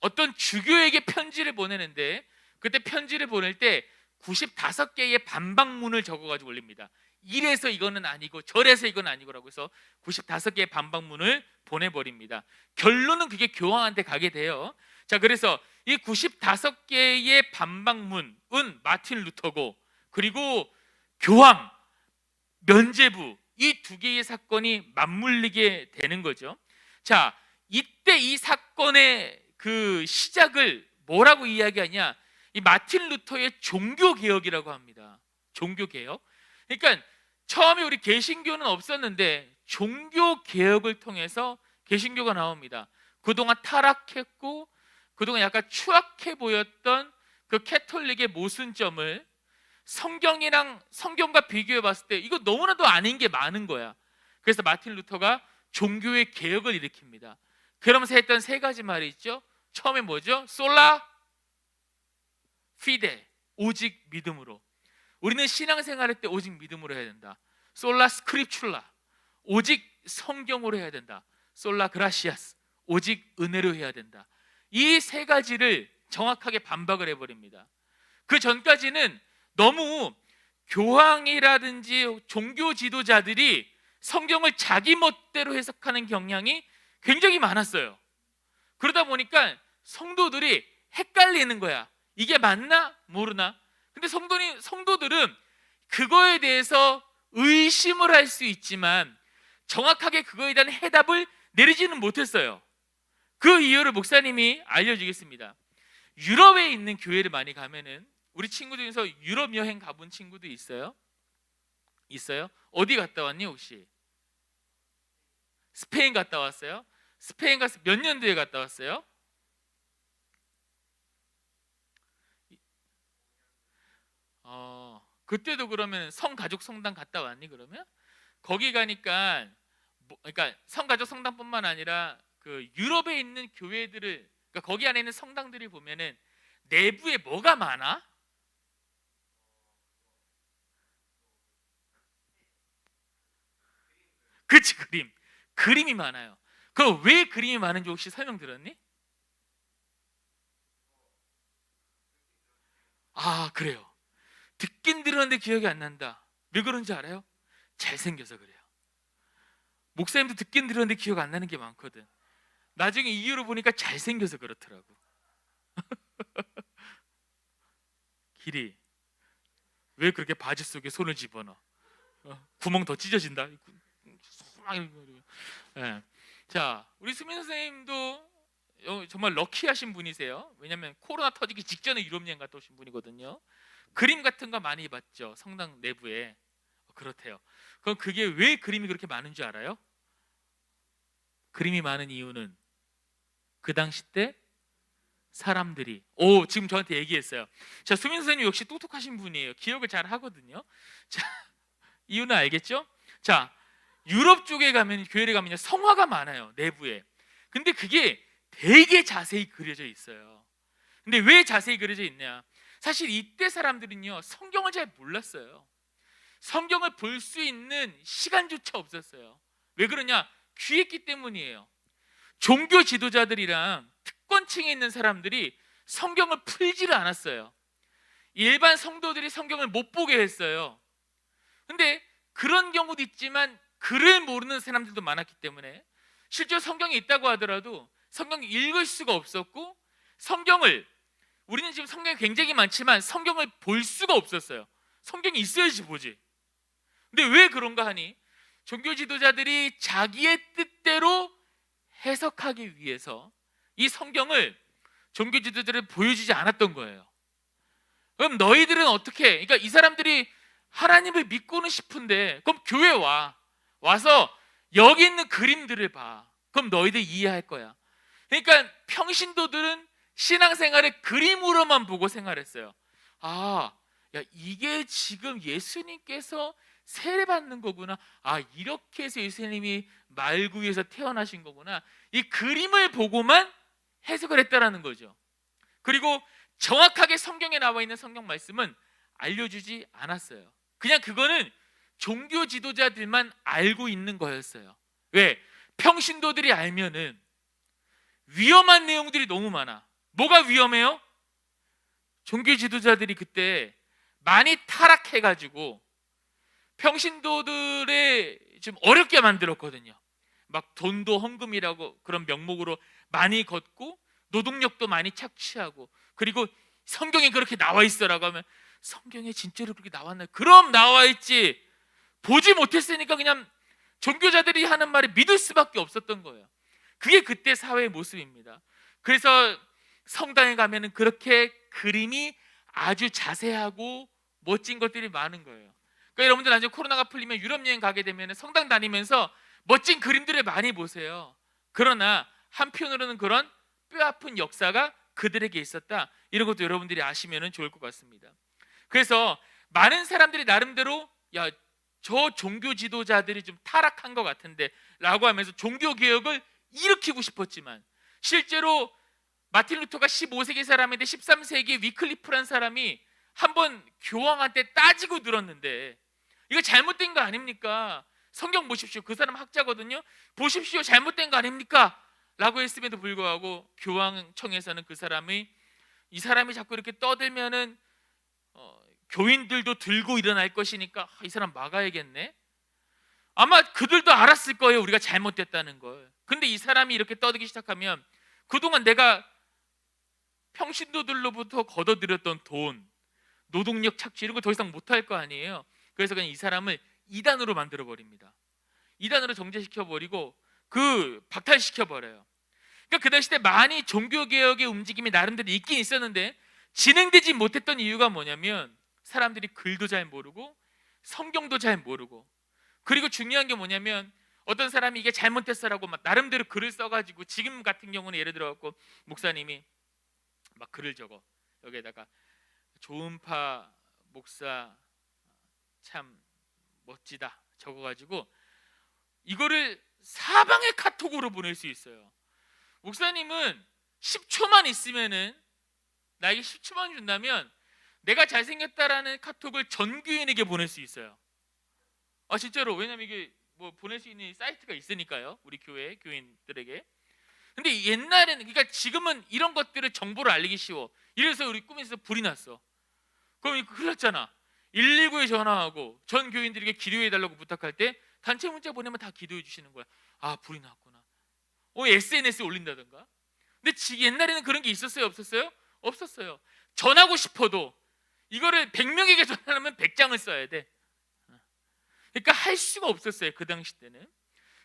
어떤 주교에게 편지를 보내는데, 그때 편지를 보낼 때 95개의 반박문을 적어가지고 올립니다. 이래서 이거는 아니고 저래서 이건 아니고라고 해서 95개의 반박문을 보내버립니다. 결론은 그게 교황한테 가게 돼요. 자, 그래서 이 95개의 반박문은 마틴 루터고, 그리고 교황, 면죄부, 이 2개의 사건이 맞물리게 되는 거죠. 자, 이때 이 사건의 그 시작을 뭐라고 이야기하냐, 이 마틴 루터의 종교개혁이라고 합니다. 종교개혁. 그러니까 처음에 우리 개신교는 없었는데 종교개혁을 통해서 개신교가 나옵니다. 그동안 타락했고 그동안 약간 추악해 보였던 그 캐톨릭의 모순점을 성경과 비교해 봤을 때 이거 너무나도 아닌 게 많은 거야. 그래서 마틴 루터가 종교의 개혁을 일으킵니다. 그러면서 했던 3가지 말이 있죠. 처음에 뭐죠? 솔라 피데, 오직 믿음으로. 우리는 신앙생활할 때 오직 믿음으로 해야 된다. 솔라 스크립출라, 오직 성경으로 해야 된다. 솔라 그라시아스, 오직 은혜로 해야 된다. 이 3가지를 정확하게 반박을 해버립니다. 그 전까지는 너무 교황이라든지 종교 지도자들이 성경을 자기 멋대로 해석하는 경향이 굉장히 많았어요. 그러다 보니까 성도들이 헷갈리는 거야. 이게 맞나 모르나? 근데 성도들은 그거에 대해서 의심을 할 수 있지만 정확하게 그거에 대한 해답을 내리지는 못했어요. 그 이유를 목사님이 알려주겠습니다. 유럽에 있는 교회를 많이 가면은, 우리 친구 중에서 유럽 여행 가본 친구도 있어요? 있어요? 어디 갔다 왔니 혹시? 스페인 갔다 왔어요? 스페인 가서 몇 년도에 갔다 왔어요? 그때도 그러면 성가족 성당 갔다 왔니 그러면? 거기 가니까 그러니까 성가족 성당뿐만 아니라 그 유럽에 있는 교회들을, 그러니까 거기 안에 있는 성당들이 보면은 내부에 뭐가 많아? 그치, 그림이 많아요. 그럼 왜 그림이 많은지 혹시 설명 들었니? 아, 그래요. 듣긴 들었는데 기억이 안 난다. 왜 그런지 알아요? 잘생겨서 그래요. 목사님도 듣긴 들었는데 기억 안 나는 게 많거든. 나중에 이유를 보니까 잘생겨서 그렇더라고. 길이 왜 그렇게 바지 속에 손을 집어넣어? 구멍 더 찢어진다. 네. 자, 우리 수민 선생님도 정말 럭키하신 분이세요. 왜냐하면 코로나 터지기 직전에 유럽 여행 갔다 오신 분이거든요. 그림 같은 거 많이 봤죠, 성당 내부에. 그렇대요. 그럼 그게 왜 그림이 그렇게 많은 줄 알아요? 그림이 많은 이유는 그 당시 때 사람들이 지금 저한테 얘기했어요. 자, 수민 선생님 역시 똑똑하신 분이에요. 기억을 잘 하거든요. 자, 이유는 알겠죠? 자, 유럽 쪽에 가면, 교회를 가면 성화가 많아요, 내부에. 근데 그게 되게 자세히 그려져 있어요. 근데 왜 자세히 그려져 있냐? 사실 이때 사람들은요, 성경을 잘 몰랐어요. 성경을 볼 수 있는 시간조차 없었어요. 왜 그러냐? 귀했기 때문이에요. 종교 지도자들이랑 특권층에 있는 사람들이 성경을 풀지를 않았어요. 일반 성도들이 성경을 못 보게 했어요. 근데 그런 경우도 있지만 글을 모르는 사람들도 많았기 때문에 실제로 성경이 있다고 하더라도 성경을 읽을 수가 없었고, 우리는 지금 성경이 굉장히 많지만 성경을 볼 수가 없었어요. 성경이 있어야지 보지. 근데 왜 그런가 하니, 종교 지도자들이 자기의 뜻대로 해석하기 위해서 이 성경을 종교 지도자들을 보여주지 않았던 거예요. 그럼 너희들은 어떻게, 그러니까 이 사람들이 하나님을 믿고는 싶은데, 그럼 교회 와서 여기 있는 그림들을 봐. 그럼 너희들 이해할 거야. 그러니까 평신도들은 신앙생활을 그림으로만 보고 생활했어요. 야, 이게 지금 예수님께서 세례받는 거구나. 이렇게 해서 예수님이 말구에서 태어나신 거구나. 이 그림을 보고만 해석을 했다라는 거죠. 그리고 정확하게 성경에 나와 있는 성경 말씀은 알려주지 않았어요. 그냥 그거는 종교 지도자들만 알고 있는 거였어요. 왜? 평신도들이 알면은 위험한 내용들이 너무 많아. 뭐가 위험해요? 종교 지도자들이 그때 많이 타락해가지고 평신도들의 좀 어렵게 만들었거든요. 막 돈도 헌금이라고 그런 명목으로 많이 걷고, 노동력도 많이 착취하고, 그리고 성경에 그렇게 나와 있어라고 하면, 성경에 진짜로 그렇게 나왔나요? 그럼 나와 있지. 보지 못했으니까 그냥 종교자들이 하는 말을 믿을 수밖에 없었던 거예요. 그게 그때 사회의 모습입니다. 그래서 성당에 가면은 그렇게 그림이 아주 자세하고 멋진 것들이 많은 거예요. 그러니까 여러분들 나중에 코로나가 풀리면 유럽 여행 가게 되면 성당 다니면서 멋진 그림들을 많이 보세요. 그러나 한편으로는 그런 뼈아픈 역사가 그들에게 있었다, 이런 것도 여러분들이 아시면 좋을 것 같습니다. 그래서 많은 사람들이 나름대로 저 종교 지도자들이 좀 타락한 것 같은데 라고 하면서 종교개혁을 일으키고 싶었지만, 실제로 마틴 루터가 15세기 사람인데 13세기에 위클리프란 사람이 한번 교황한테 따지고 들었는데, 이거 잘못된 거 아닙니까? 성경 보십시오. 그 사람 학자거든요. 보십시오, 잘못된 거 아닙니까? 라고 했음에도 불구하고 교황청에서는 이 사람이 자꾸 이렇게 떠들면은 교인들도 들고 일어날 것이니까 이 사람 막아야겠네. 아마 그들도 알았을 거예요, 우리가 잘못됐다는 걸. 근데 이 사람이 이렇게 떠들기 시작하면, 그동안 내가 평신도들로부터 걷어들였던 돈, 노동력 착취 이런 거 더 이상 못할 거 아니에요. 그래서 그냥 이 사람을 이단으로 만들어 버립니다. 이단으로 정죄시켜 버리고 박탈시켜 버려요. 그러니까 그 당시 때 많이 종교개혁의 움직임이 나름대로 있긴 있었는데 진행되지 못했던 이유가 뭐냐면 사람들이 글도 잘 모르고 성경도 잘 모르고, 그리고 중요한 게 뭐냐면 어떤 사람이 이게 잘못됐어라고 막 나름대로 글을 써가지고, 지금 같은 경우는 예를 들어 갖고 목사님이 막 글을 적어, 여기에다가 조은파 목사 참 멋지다 적어가지고 이거를 사방에 카톡으로 보낼 수 있어요. 목사님은 10초만 있으면은, 나에게 10초만 준다면 내가 잘생겼다라는 카톡을 전 교인에게 보낼 수 있어요. 진짜로. 왜냐면 이게 뭐 보낼 수 있는 사이트가 있으니까요, 우리 교회 교인들에게. 근데 옛날에는, 그러니까 지금은 이런 것들을 정보를 알리기 쉬워. 이래서 우리 꿈에서 불이 났어. 그럼 이거 큰일 났잖아. 119에 전화하고 전 교인들에게 기도해달라고 부탁할 때 단체 문자 보내면 다 기도해 주시는 거야. 불이 났구나. SNS에 올린다든가. 근데 옛날에는 그런 게 있었어요, 없었어요? 없었어요. 전하고 싶어도 이거를 100명에게 전하려면 100장을 써야 돼. 그러니까 할 수가 없었어요, 그 당시 때는.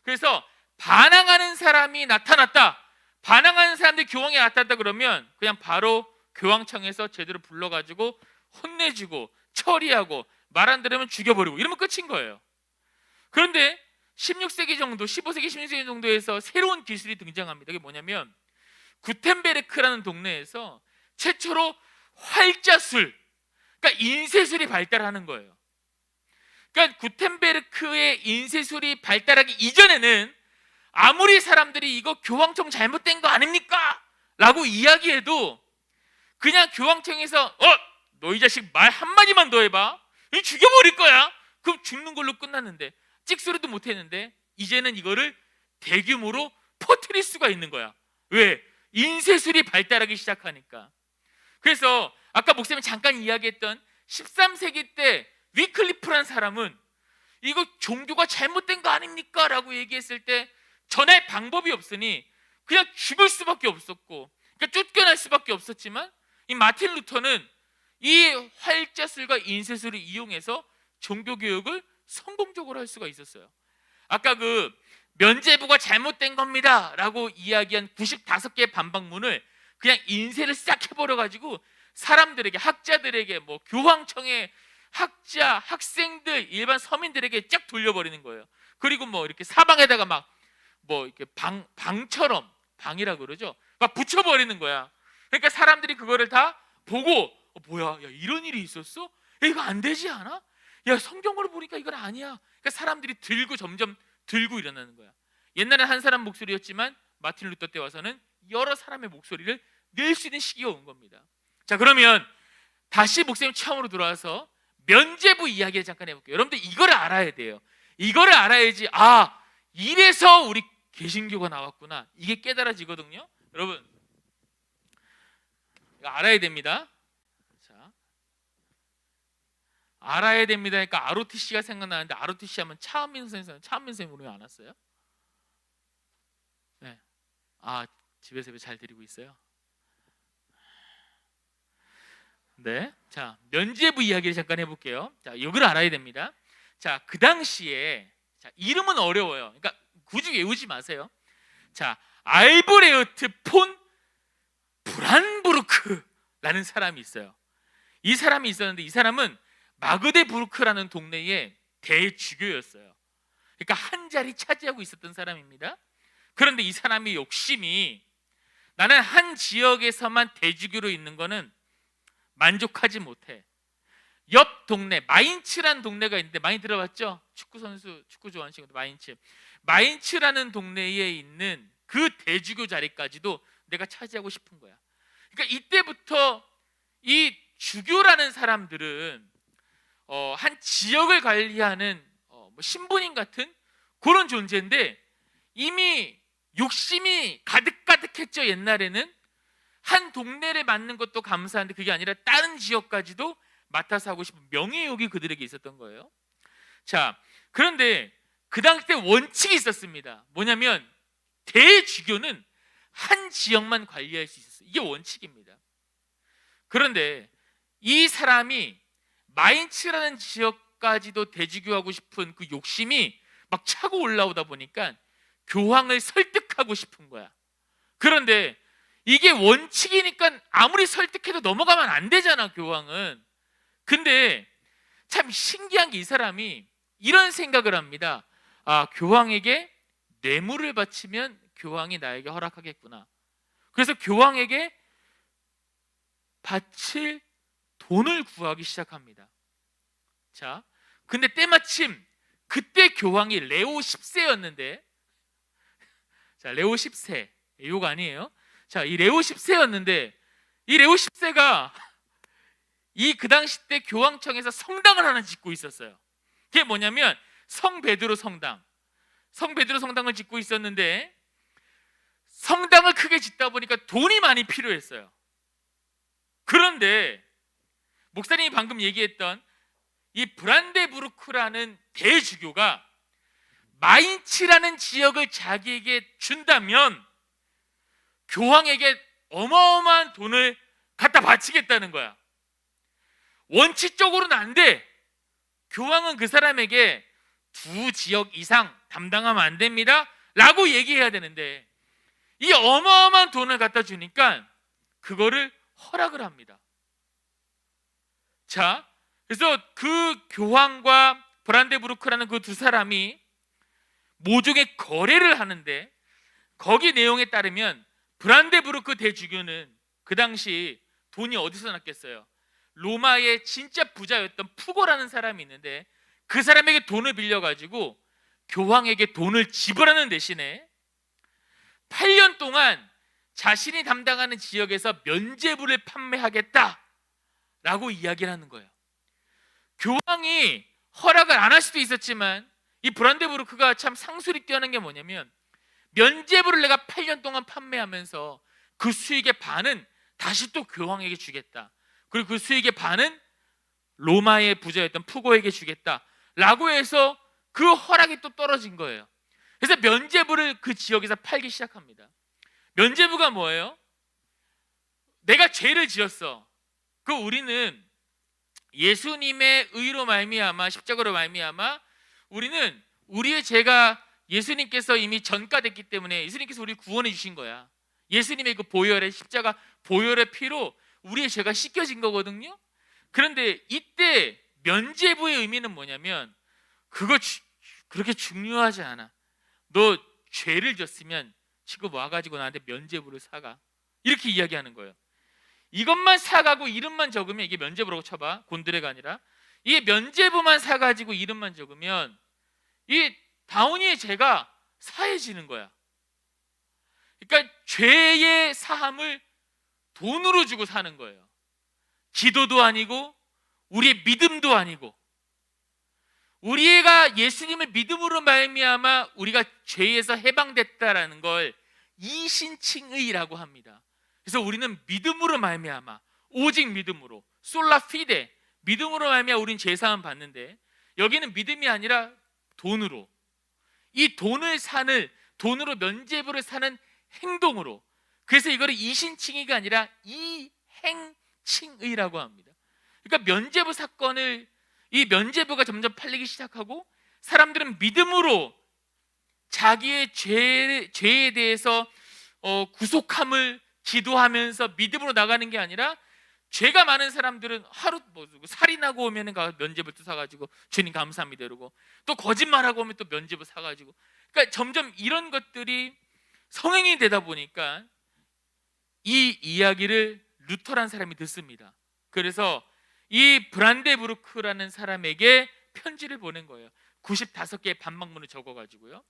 그래서 반항하는 사람이 나타났다, 반항하는 사람들이 교황에 나타났다 그러면 그냥 바로 교황청에서 제대로 불러가지고 혼내주고 처리하고, 말 안 들으면 죽여버리고, 이러면 끝인 거예요. 그런데 16세기 정도, 15세기 16세기 정도에서 새로운 기술이 등장합니다. 그게 뭐냐면 구텐베르크라는 동네에서 최초로 활자술, 그러니까 인쇄술이 발달하는 거예요. 그러니까 구텐베르크의 인쇄술이 발달하기 이전에는 아무리 사람들이 이거 교황청 잘못된 거 아닙니까? 라고 이야기해도 그냥 교황청에서 너 이 자식 말 한마디만 더 해봐, 죽여버릴 거야. 그럼 죽는 걸로 끝났는데, 찍소리도 못했는데 이제는 이거를 대규모로 퍼뜨릴 수가 있는 거야. 왜? 인쇄술이 발달하기 시작하니까. 그래서 아까 목사님이 잠깐 이야기했던 13세기 때 위클리프라는 사람은 이거 종교가 잘못된 거 아닙니까? 라고 얘기했을 때 전할 방법이 없으니 그냥 죽을 수밖에 없었고, 그러니까 쫓겨날 수밖에 없었지만, 이 마틴 루터는 이 활자술과 인쇄술을 이용해서 종교개혁을 성공적으로 할 수가 있었어요. 아까 그 면죄부가 잘못된 겁니다 라고 이야기한 95개의 반박문을 그냥 인쇄를 싹 해버려가지고 사람들에게, 학자들에게, 뭐 교황청의 학자, 학생들, 일반 서민들에게 쫙 돌려버리는 거예요. 그리고 뭐 이렇게 사방에다가 막 뭐 이렇게 방처럼, 방이라 그러죠, 막 붙여버리는 거야. 그러니까 사람들이 그거를 다 보고 뭐야, 야, 이런 일이 있었어? 야, 이거 안 되지 않아? 야, 성경으로 보니까 이건 아니야. 그러니까 사람들이 점점 들고 일어나는 거야. 옛날엔 한 사람 목소리였지만 마틴 루터 때 와서는 여러 사람의 목소리를 낼 수 있는 시기가 온 겁니다. 자, 그러면 다시 목사님 처음으로 돌아와서 면죄부 이야기를 잠깐 해볼게요. 여러분들 이거를 알아야 돼요. 이거를 알아야지 이래서 우리 개신교가 나왔구나, 이게 깨달아지거든요. 여러분 이거 알아야 됩니다. 자, 알아야 됩니다. 그러니까 ROTC가 생각나는데, ROTC 하면 차은민 선생님 오늘 안 왔어요? 네. 집에서 예배 잘 드리고 있어요. 네. 자, 면죄부 이야기를 잠깐 해볼게요. 자, 이걸 알아야 됩니다. 자, 그 당시에, 자, 이름은 어려워요. 그러니까 굳이 외우지 마세요. 자, 알브레흐트 폰 브란부르크라는 사람이 있어요. 이 사람이 있었는데, 이 사람은 마그데부르크라는 동네의 대주교였어요. 그러니까 한 자리 차지하고 있었던 사람입니다. 그런데 이 사람의 욕심이, 나는 한 지역에서만 대주교로 있는 거는 만족하지 못해. 옆 동네, 마인츠라는 동네가 있는데, 많이 들어봤죠? 축구 좋아하는 친구들, 마인츠라는 동네에 있는 그 대주교 자리까지도 내가 차지하고 싶은 거야. 그러니까 이때부터 이 주교라는 사람들은 한 지역을 관리하는 뭐 신부님 같은 그런 존재인데, 이미 욕심이 가득가득했죠. 옛날에는 한 동네를 맡는 것도 감사한데 그게 아니라 다른 지역까지도 맡아서 하고 싶은 명예욕이 그들에게 있었던 거예요. 자, 그런데 그 당시 때 원칙이 있었습니다. 뭐냐면 대주교는 한 지역만 관리할 수 있었어요. 이게 원칙입니다. 그런데 이 사람이 마인츠라는 지역까지도 대주교하고 싶은 그 욕심이 막 차고 올라오다 보니까 교황을 설득하고 싶은 거야. 그런데 이게 원칙이니까 아무리 설득해도 넘어가면 안 되잖아, 교황은. 근데 참 신기한 게 이 사람이 이런 생각을 합니다. 아, 교황에게 뇌물을 바치면 교황이 나에게 허락하겠구나. 그래서 교황에게 바칠 돈을 구하기 시작합니다. 자, 근데 때마침 그때 교황이 레오 10세였는데, 자, 레오 10세, 욕 아니에요. 자, 이 레오 10세였는데, 이 레오 10세가 이 그 당시 때 교황청에서 성당을 하나 짓고 있었어요. 그게 뭐냐면 성 베드로 성당. 성 베드로 성당을 짓고 있었는데, 성당을 크게 짓다 보니까 돈이 많이 필요했어요. 그런데 목사님이 방금 얘기했던 이 브란데부르크라는 대주교가 마인츠라는 지역을 자기에게 준다면 교황에게 어마어마한 돈을 갖다 바치겠다는 거야. 원칙적으로는 안 돼. 교황은 그 사람에게 2지역 이상 담당하면 안 됩니다 라고 얘기해야 되는데, 이 어마어마한 돈을 갖다 주니까 그거를 허락을 합니다. 자, 그래서 그 교황과 브란데부르크라는 그 두 사람이 모종의 거래를 하는데, 거기 내용에 따르면 브란데부르크 대주교는 그 당시 돈이 어디서 났겠어요? 로마의 진짜 부자였던 푸고라는 사람이 있는데, 그 사람에게 돈을 빌려가지고 교황에게 돈을 지불하는 대신에 8년 동안 자신이 담당하는 지역에서 면죄부를 판매하겠다라고 이야기를 하는 거예요. 교황이 허락을 안 할 수도 있었지만 이 브란데부르크가 참 상술이 뛰어난 게 뭐냐면, 면죄부를 내가 8년 동안 판매하면서 그 수익의 반은 다시 또 교황에게 주겠다. 그리고 그 수익의 반은 로마의 부자였던 푸고에게 주겠다라고 해서 그 허락이 또 떨어진 거예요. 그래서 면죄부를 그 지역에서 팔기 시작합니다. 면죄부가 뭐예요? 내가 죄를 지었어. 그 우리는 예수님의 의로 말미암아, 십자가로 말미암아 우리는 우리의 죄가 예수님께서 이미 전가됐기 때문에 예수님께서 우리를 구원해 주신 거야. 예수님의 그 보혈의 십자가 보혈의 피로 우리의 죄가 씻겨진 거거든요. 그런데 이때 면죄부의 의미는 뭐냐면, 그거 그렇게 중요하지 않아. 너 죄를 졌으면 지금 와가지고 나한테 면죄부를 사가. 이렇게 이야기하는 거예요. 이것만 사가고 이름만 적으면, 이게 면죄부라고 쳐봐. 곤드레가 아니라. 이게 면죄부만 사가지고 이름만 적으면 이 다운이의 죄가 사해지는 거야. 그러니까 죄의 사함을 돈으로 주고 사는 거예요. 기도도 아니고 우리의 믿음도 아니고, 우리가 예수님을 믿음으로 말미암아 우리가 죄에서 해방됐다라는 걸 이신칭의라고 합니다. 그래서 우리는 믿음으로 말미암아, 오직 믿음으로, 솔라 피데, 믿음으로 말미암아 우리는 죄사함 받는데, 여기는 믿음이 아니라 돈으로, 이 돈을 사는, 돈으로 면죄부를 사는 행동으로, 그래서 이거를 이신칭의가 아니라 이행칭의라고 합니다. 그러니까 면죄부 사건을, 이 면죄부가 점점 팔리기 시작하고, 사람들은 믿음으로 자기의 죄에 대해서 구속함을 기도하면서 믿음으로 나가는 게 아니라, 죄가 많은 사람들은 하루 살인하고 오면은 면죄부 또 사가지고 주님 감사합니다 이러고, 또 거짓말하고 오면 또 면죄부 사가지고, 그러니까 점점 이런 것들이 성행이 되다 보니까 이 이야기를 루터라는 사람이 듣습니다. 그래서 이 브란데부르크라는 사람에게 편지를 보낸 거예요. 95개의 반박문을 적어가지고요.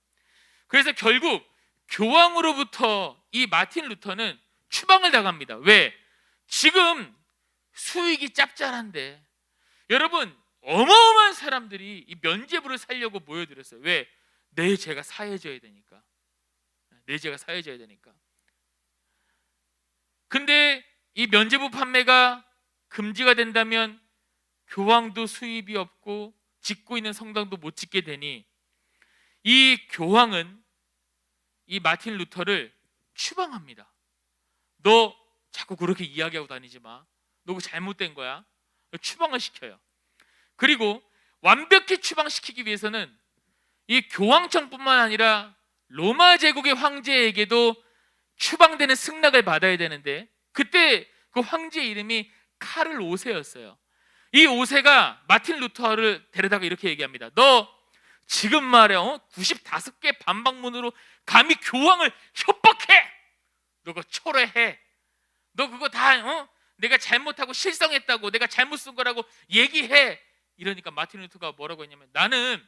그래서 결국 교황으로부터 이 마틴 루터는 추방을 당합니다. 왜? 지금 수익이 짭짤한데, 여러분 어마어마한 사람들이 이 면죄부를 살려고 모여들었어요. 왜? 내 죄가 사해져야 되니까. 내 죄가 사해져야 되니까. 근데 이 면죄부 판매가 금지가 된다면 교황도 수입이 없고 짓고 있는 성당도 못 짓게 되니, 이 교황은 이 마틴 루터를 추방합니다. 너 자꾸 그렇게 이야기하고 다니지 마. 너 그거 잘못된 거야. 추방을 시켜요. 그리고 완벽히 추방시키기 위해서는 이 교황청뿐만 아니라 로마 제국의 황제에게도 추방되는 승낙을 받아야 되는데, 그때 그 황제의 이름이 카를 5세였어요. 이 5세가 마틴 루터를 데려다가 이렇게 얘기합니다. 너 지금 말이야 95개 반박문으로 감히 교황을 협박해. 너 그거 철회해. 너 그거 다 내가 잘못하고 실성했다고, 내가 잘못 쓴 거라고 얘기해. 이러니까 마틴 루터가 뭐라고 했냐면, 나는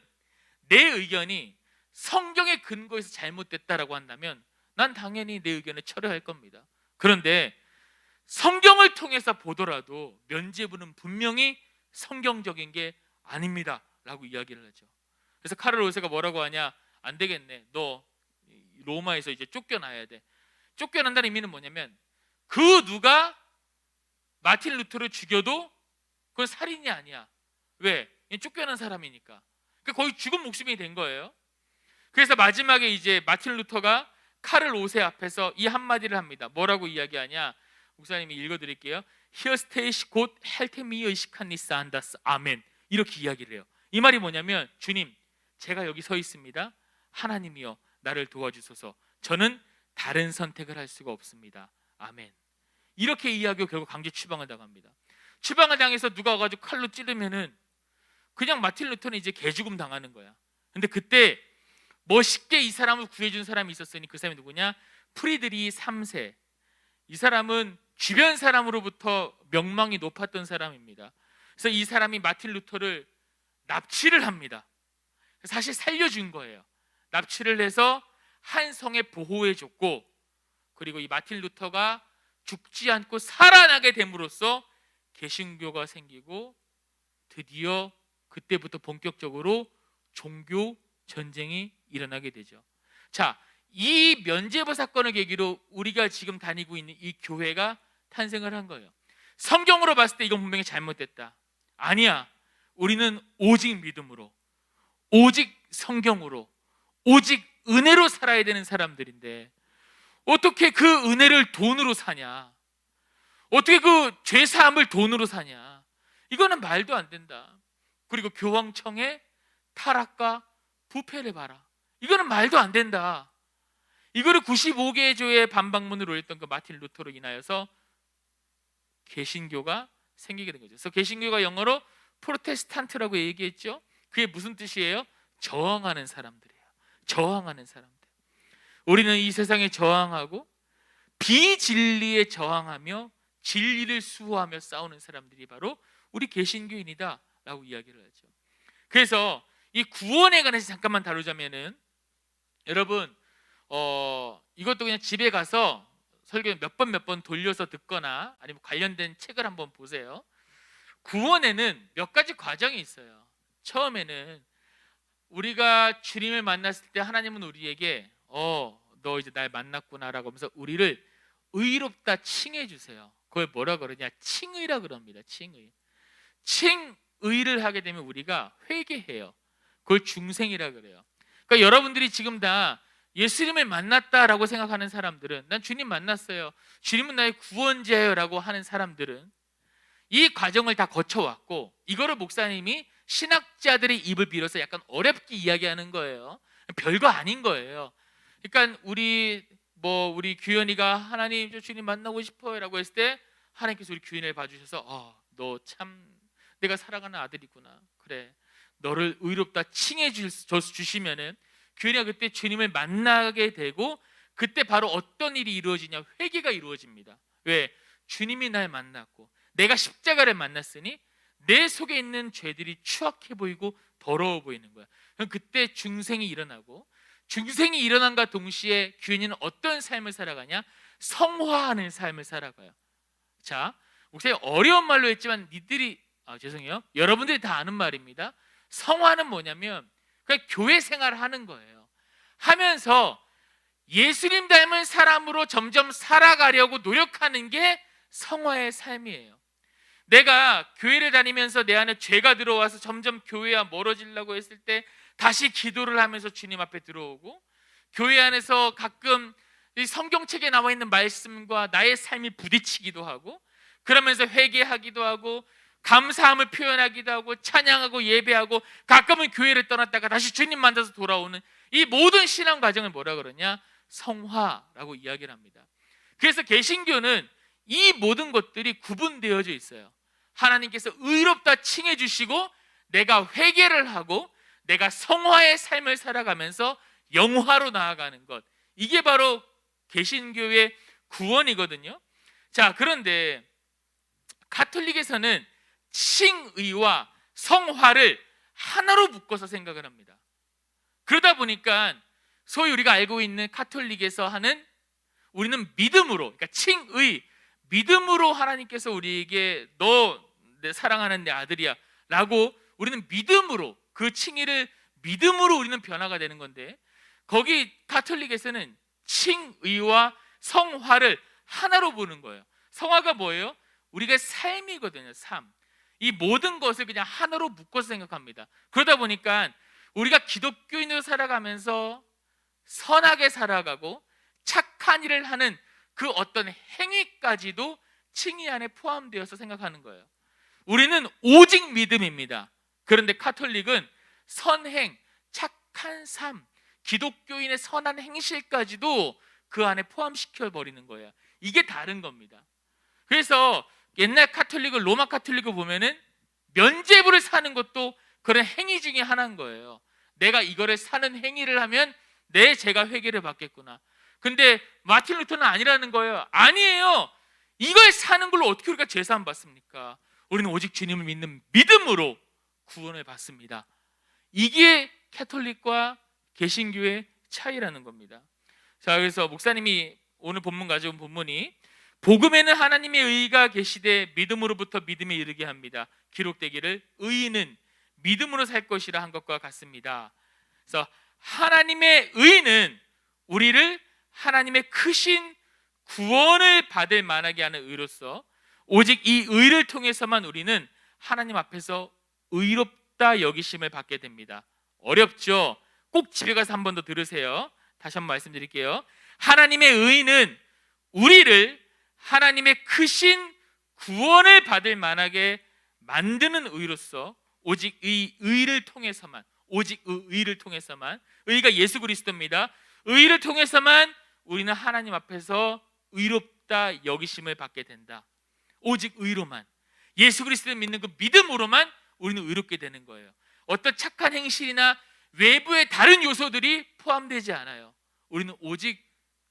내 의견이 성경의 근거에서 잘못됐다라고 한다면 난 당연히 내 의견을 철회할 겁니다. 그런데 성경을 통해서 보더라도 면죄부는 분명히 성경적인 게 아닙니다 라고 이야기를 하죠. 그래서 카를 5세가 뭐라고 하냐, 안 되겠네, 너 로마에서 이제 쫓겨나야 돼. 쫓겨난다는 의미는 뭐냐면, 그 누가 마틴 루터를 죽여도 그건 살인이 아니야. 왜? 쫓겨난 사람이니까. 거의 죽은 목숨이 된 거예요. 그래서 마지막에 이제 마틴 루터가 카를 5세 앞에서 이 한마디를 합니다. 뭐라고 이야기하냐, 목사님이 읽어드릴게요. Here stays 곧 헬테미 의식하니스 안다스 아멘. 이렇게 이야기를 해요. 이 말이 뭐냐면, 주님, 제가 여기 서 있습니다. 하나님이여 나를 도와주소서. 저는 다른 선택을 할 수가 없습니다. 아멘. 이렇게 이야기하고 결국 강제 추방을 당합니다. 추방을 당해서 누가 와가지고 칼로 찌르면은 그냥 마틴 루터는 이제 개죽음 당하는 거야. 근데 그때 멋있게 이 사람을 구해준 사람이 있었으니 그 사람이 누구냐? 프리드리 3세. 이 사람은 주변 사람으로부터 명망이 높았던 사람입니다. 그래서 이 사람이 마틴 루터를 납치를 합니다. 사실 살려준 거예요. 납치를 해서 한 성에 보호해 줬고, 그리고 이 마틴 루터가 죽지 않고 살아나게 됨으로써 개신교가 생기고, 드디어 그때부터 본격적으로 종교 전쟁이 일어나게 되죠. 자, 이 면죄부 사건을 계기로 우리가 지금 다니고 있는 이 교회가 탄생을 한 거예요. 성경으로 봤을 때 이건 분명히 잘못됐다. 아니야. 우리는 오직 믿음으로, 오직 성경으로, 오직 은혜로 살아야 되는 사람들인데 어떻게 그 은혜를 돈으로 사냐? 어떻게 그 죄사함을 돈으로 사냐? 이거는 말도 안 된다. 그리고 교황청의 타락과 부패를 봐라. 이거는 말도 안 된다. 이거를 95개의 교회의 반박문을 올렸던 그 마틴 루터로 인하여서 개신교가 생기게 된 거죠. 그래서 개신교가 영어로 프로테스탄트라고 얘기했죠. 그게 무슨 뜻이에요? 저항하는 사람들이에요. 저항하는 사람들. 우리는 이 세상에 저항하고 비진리에 저항하며 진리를 수호하며 싸우는 사람들이 바로 우리 개신교인이다 라고 이야기를 하죠. 그래서 이 구원에 관해서 잠깐만 다루자면은, 여러분 이것도 그냥 집에 가서 설교 몇 번 돌려서 듣거나 아니면 관련된 책을 한번 보세요. 구원에는 몇 가지 과정이 있어요. 처음에는 우리가 주님을 만났을 때 하나님은 우리에게 너 이제 날 만났구나라고 하면서 우리를 의롭다 칭해 주세요. 그걸 뭐라 그러냐? 칭의라 그럽니다. 칭의. 칭의를 하게 되면 우리가 회개해요. 그걸 중생이라 그래요. 그러니까 여러분들이 지금 다 예수님을 만났다라고 생각하는 사람들은, 난 주님 만났어요, 주님은 나의 구원자예요 라고 하는 사람들은 이 과정을 다 거쳐왔고, 이거를 목사님이 신학자들의 입을 빌어서 약간 어렵게 이야기하는 거예요. 별거 아닌 거예요. 그러니까 우리 규현이가 하나님 저 주님 만나고 싶어요 라고 했을 때 하나님께서 우리 규현이를 봐주셔서 너 참 내가 사랑하는 아들이구나, 그래 너를 의롭다 칭해 주시면은 규현이가 그때 주님을 만나게 되고, 그때 바로 어떤 일이 이루어지냐? 회개가 이루어집니다. 왜? 주님이 날 만났고 내가 십자가를 만났으니 내 속에 있는 죄들이 추악해 보이고 더러워 보이는 거야. 그럼 그때 중생이 일어나고, 중생이 일어난과 동시에 규현이는 어떤 삶을 살아가냐? 성화하는 삶을 살아가요. 자, 목사님 어려운 말로 했지만 여러분들이 다 아는 말입니다. 성화는 뭐냐면 그냥 교회 생활을 하는 거예요. 하면서 예수님 닮은 사람으로 점점 살아가려고 노력하는 게 성화의 삶이에요. 내가 교회를 다니면서 내 안에 죄가 들어와서 점점 교회와 멀어지려고 했을 때 다시 기도를 하면서 주님 앞에 들어오고, 교회 안에서 가끔 이 성경책에 나와 있는 말씀과 나의 삶이 부딪히기도 하고, 그러면서 회개하기도 하고 감사함을 표현하기도 하고 찬양하고 예배하고 가끔은 교회를 떠났다가 다시 주님 만나서 돌아오는 이 모든 신앙 과정을 뭐라 그러냐? 성화라고 이야기를 합니다. 그래서 개신교는 이 모든 것들이 구분되어져 있어요. 하나님께서 의롭다 칭해 주시고 내가 회개를 하고 내가 성화의 삶을 살아가면서 영화로 나아가는 것, 이게 바로 개신교의 구원이거든요. 자, 그런데 가톨릭에서는 칭의와 성화를 하나로 묶어서 생각을 합니다. 그러다 보니까 소위 우리가 알고 있는 가톨릭에서 하는, 우리는 믿음으로, 그러니까 칭의, 믿음으로 하나님께서 우리에게 너 내 사랑하는 내 아들이야 라고 우리는 믿음으로, 그 칭의를 믿음으로 우리는 변화가 되는 건데, 거기 가톨릭에서는 칭의와 성화를 하나로 보는 거예요. 성화가 뭐예요? 우리가 삶이거든요. 삶. 이 모든 것을 그냥 하나로 묶어서 생각합니다. 그러다 보니까 우리가 기독교인으로 살아가면서 선하게 살아가고 착한 일을 하는 그 어떤 행위까지도 칭의 안에 포함되어서 생각하는 거예요. 우리는 오직 믿음입니다. 그런데 가톨릭은 선행, 착한 삶, 기독교인의 선한 행실까지도 그 안에 포함시켜 버리는 거예요. 이게 다른 겁니다. 그래서 옛날 가톨릭을, 로마 가톨릭을 보면은 면죄부를 사는 것도 그런 행위 중에 하나인 거예요. 내가 이거를 사는 행위를 하면 내 죄가 회개를 받겠구나. 근데 마틴 루터는 아니라는 거예요. 아니에요. 이걸 사는 걸로 어떻게 우리가 제사함 받습니까? 우리는 오직 주님을 믿는 믿음으로 구원을 받습니다. 이게 가톨릭과 개신교의 차이라는 겁니다. 자, 그래서 목사님이 오늘 본문 가져온 본문이 복음에는 하나님의 의가 계시되 믿음으로부터 믿음에 이르게 합니다. 기록되기를 의인은 믿음으로 살 것이라 한 것과 같습니다. 그래서 하나님의 의는 우리를 하나님의 크신 구원을 받을 만하게 하는 의로서, 오직 이 의를 통해서만 우리는 하나님 앞에서 의롭다 여기심을 받게 됩니다. 어렵죠? 꼭 집에 가서 한 번 더 들으세요. 다시 한번 말씀드릴게요. 하나님의 의는 우리를 하나님의 크신 구원을 받을 만하게 만드는 의로서, 오직 이 의를 통해서만, 오직 의를 통해서만, 의가 예수 그리스도입니다. 의를 통해서만 우리는 하나님 앞에서 의롭다 여기심을 받게 된다. 오직 의로만, 예수 그리스도를 믿는 그 믿음으로만 우리는 의롭게 되는 거예요. 어떤 착한 행실이나 외부의 다른 요소들이 포함되지 않아요. 우리는 오직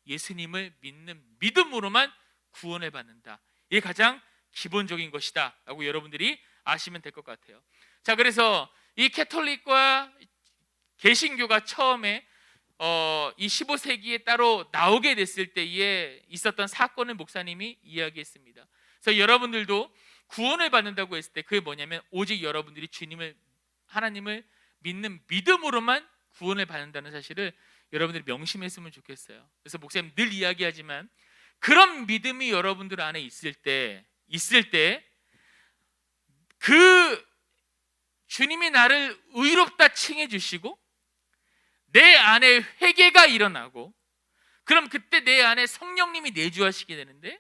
예수님을 믿는 믿음으로만 구원을 받는다. 이게 가장 기본적인 것이다 라고 여러분들이 아시면 될 것 같아요. 자, 그래서 이 가톨릭과 개신교가 처음에 이 15세기에 따로 나오게 됐을 때에 있었던 사건을 목사님이 이야기했습니다. 그래서 여러분들도 구원을 받는다고 했을 때 그게 뭐냐면 오직 여러분들이 주님을, 하나님을 믿는 믿음으로만 구원을 받는다는 사실을 여러분들이 명심했으면 좋겠어요. 그래서 목사님 늘 이야기하지만 그런 믿음이 여러분들 안에 있을 때 그 주님이 나를 의롭다 칭해 주시고 내 안에 회개가 일어나고, 그럼 그때 내 안에 성령님이 내주하시게 되는데,